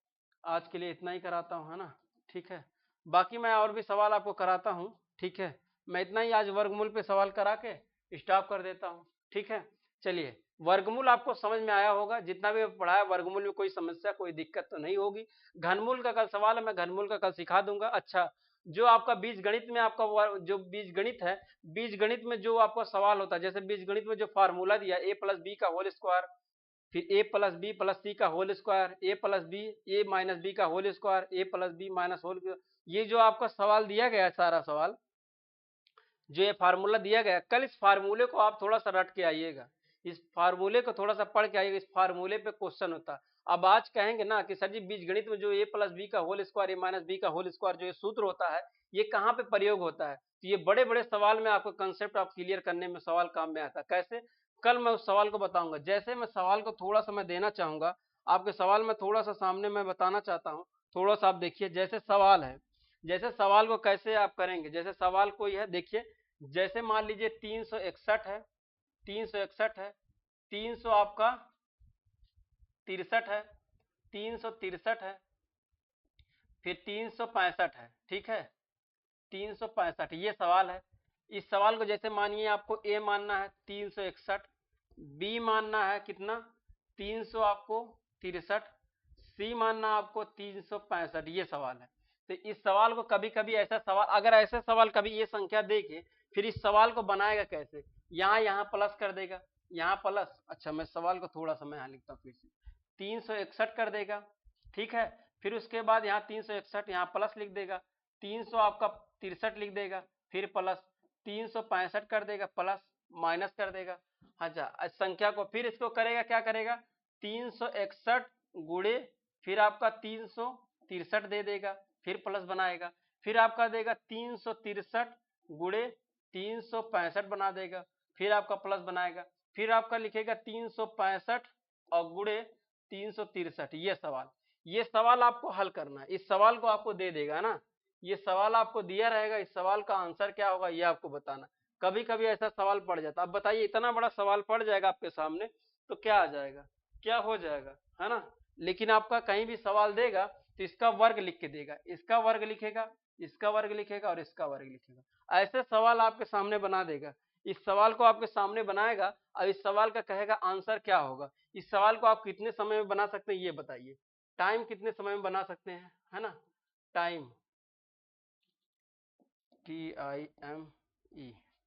आज के लिए इतना ही कराता हूँ, है ना? ठीक है, बाकी मैं और भी सवाल आपको कराता हूँ, ठीक है? मैं इतना ही आज वर्गमूल पे सवाल करा के स्टॉप कर देता हूँ, ठीक है? चलिए, वर्गमूल आपको समझ में आया होगा, जितना भी पढ़ाया वर्गमूल में कोई समस्या कोई दिक्कत तो नहीं होगी। घनमूल का कल सवाल है, मैं घनमूल का कल सिखा दूंगा। अच्छा, जो आपका बीज गणित में आपका जो बीज गणित है, बीज गणित में जो आपका सवाल होता है, जैसे बीज गणित में जो फार्मूला दिया ए प्लस बी का होल स्क्वायर, फिर ए प्लस बी प्लस सी का होल स्क्वायर, ए प्लस बी ए माइनस बी का होल स्क्वायर, ए प्लस बी माइनस होल, ये जो आपका सवाल दिया गया है, सारा सवाल जो ये फार्मूला दिया गया, कल इस फार्मूले को आप थोड़ा सा रट के आइएगा, इस फार्मूले को थोड़ा सा पढ़ के आइएगा, इस फार्मूले पे क्वेश्चन होता है। अब आज कहेंगे ना कि सर जी बीज गणित में जो ए प्लस बी का होल स्क्वायर, ए माइनस बी का होल स्क्वायर जो ये सूत्र होता है, ये कहाँ पे प्रयोग होता है? तो ये बड़े बड़े सवाल में आपको कंसेप्ट आप क्लियर करने में सवाल काम में आता है। कैसे? कल मैं उस सवाल को बताऊंगा। जैसे मैं सवाल को थोड़ा सा मैं देना चाहूंगा, आपके सवाल में थोड़ा सा सामने मैं बताना चाहता हूँ, थोड़ा सा आप देखिए। जैसे सवाल है, जैसे सवाल को कैसे आप करेंगे, जैसे सवाल कोई है, देखिए जैसे मान लीजिए 361 है, 361 है, 300 आपका 63 है, 363 है, फिर 365 है, ठीक है? 365 ये सवाल है। इस सवाल को जैसे मानिए आपको ए मानना है 361, बी मानना है कितना 300 आपको 63, सी मानना आपको 365, ये सवाल है। तो इस सवाल को कभी कभी ऐसा सवाल, अगर ऐसे सवाल कभी ये संख्या देके फिर इस सवाल को बनाएगा कैसे? यहाँ यहाँ प्लस कर देगा, यहाँ प्लस, अच्छा मैं सवाल को थोड़ा सा मैं यहाँ लिखता हूँ फिर से, 361 कर देगा, ठीक है? फिर उसके बाद यहाँ 361 यहाँ प्लस लिख देगा, 300 आपका 63 लिख देगा, फिर प्लस 365 कर देगा, प्लस माइनस कर देगा। अच्छा, संख्या को फिर इसको करेगा, क्या करेगा 361 गुणे फिर आपका 363 दे देगा, फिर प्लस बनाएगा, फिर आपका देगा 363 गुणे 365 बना देगा, फिर आपका प्लस बनाएगा, फिर आपका लिखेगा 365 और गुणे 363, ये सवाल आपको हल करना है। इस सवाल को आपको दे देगा ना, ये सवाल आपको दिया रहेगा, इस सवाल का आंसर क्या होगा ये आपको बताना। कभी कभी ऐसा सवाल पड़ जाता, अब बताइए इतना बड़ा सवाल पड़ जाएगा आपके सामने तो क्या आ जाएगा, क्या हो जाएगा, है ना? लेकिन आपका कहीं भी सवाल देगा तो इसका वर्ग लिख के देगा, इसका वर्ग लिखेगा, इसका वर्ग लिखेगा और इसका वर्ग लिखेगा, ऐसे सवाल आपके सामने बना देगा। इस सवाल को आपके सामने बनाएगा और इस सवाल का कहेगा आंसर क्या होगा। इस सवाल को आप कितने समय में बना सकते हैं ये बताइए, टाइम कितने समय में बना सकते हैं, है ना? टाइम, TIME,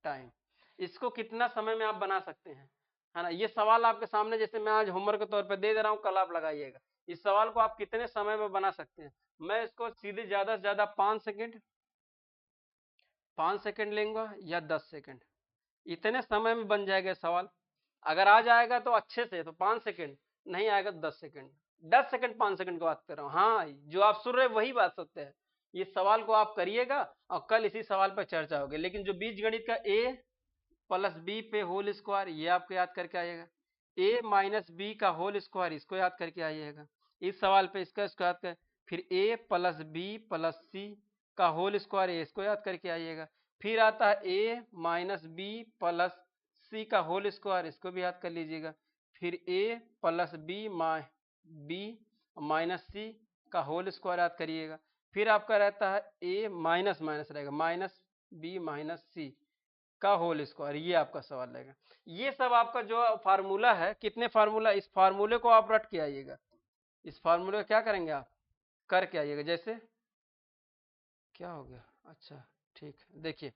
टाइम, इसको कितना समय में आप बना सकते हैं, है ना? ये सवाल आपके सामने जैसे मैं आज होमवर्क के तौर पे दे रहा हूँ, कल आप लगाइएगा। इस सवाल को आप कितने समय में बना सकते हैं? मैं इसको सीधे ज्यादा से ज्यादा 5 सेकंड लेंगे या 10 सेकंड, इतने समय में बन जाएगा सवाल। अगर आ जाएगा तो अच्छे से तो 5 सेकंड, नहीं आएगा तो 10 सेकंड। 10 सेकंड 5 सेकंड की बात कर रहा हूँ। हाँ, जो आप सुन रहे हैं वही बात सत्य है। ये सवाल को आप करिएगा और कल इसी सवाल पर चर्चा होगी। लेकिन जो बीज गणित का ए प्लस बी पे होल स्क्वायर, ये आपको याद करके आइएगा। ए माइनस बी का होल स्क्वायर, इसको याद करके आइएगा। इस सवाल पे इसका याद कर, फिर ए प्लस बी प्लस सी का होल स्क्वायर, इसको याद करके आइएगा। फिर आता है ए माइनस बी प्लस सी का होल स्क्वायर, इसको भी याद कर लीजिएगा। फिर ए प्लस बी माइनस सी का होल स्क्वायर याद करिएगा। फिर आपका रहता है ए माइनस माइनस रहेगा, माइनस बी माइनस सी, का होल स्क्वायर, ये आपका सवाल रहेगा। ये सब आपका जो फार्मूला है, कितने फार्मूला, इस फार्मूले को आप रट के आइएगा, इस फार्मूले को क्या करेंगे आप, करके आइएगा। जैसे क्या हो गया, अच्छा ठीक है, देखिए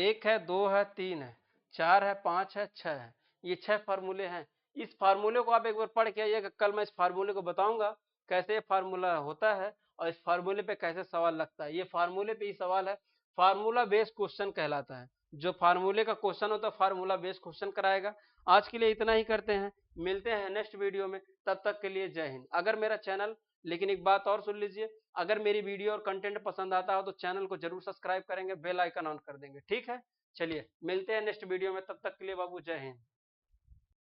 1 है, 2 है, 3 है, 4 है, 5 है, 6 है, ये 6 फार्मूले हैं। इस फार्मूले को आप एक बार पढ़ के आइएगा, कल मैं इस फार्मूले को बताऊंगा कैसे ये फार्मूला होता है और इस फार्मूले पे कैसे सवाल लगता है। ये फार्मूले पे ही सवाल है, फार्मूला बेस्ड क्वेश्चन कहलाता है। जो फार्मूले का क्वेश्चन होता है फार्मूला बेस्ड क्वेश्चन कराएगा। आज के लिए इतना ही करते हैं, मिलते हैं नेक्स्ट वीडियो में, तब तक के लिए जय हिंद। अगर मेरा चैनल, लेकिन एक बात और सुन लीजिए, अगर मेरी वीडियो और कंटेंट पसंद आता हो तो चैनल को जरूर सब्सक्राइब करेंगे, बेल आइकन ऑन कर देंगे, ठीक है। चलिए मिलते हैं नेक्स्ट वीडियो में, तब तक के लिए बाबू जय हिंद।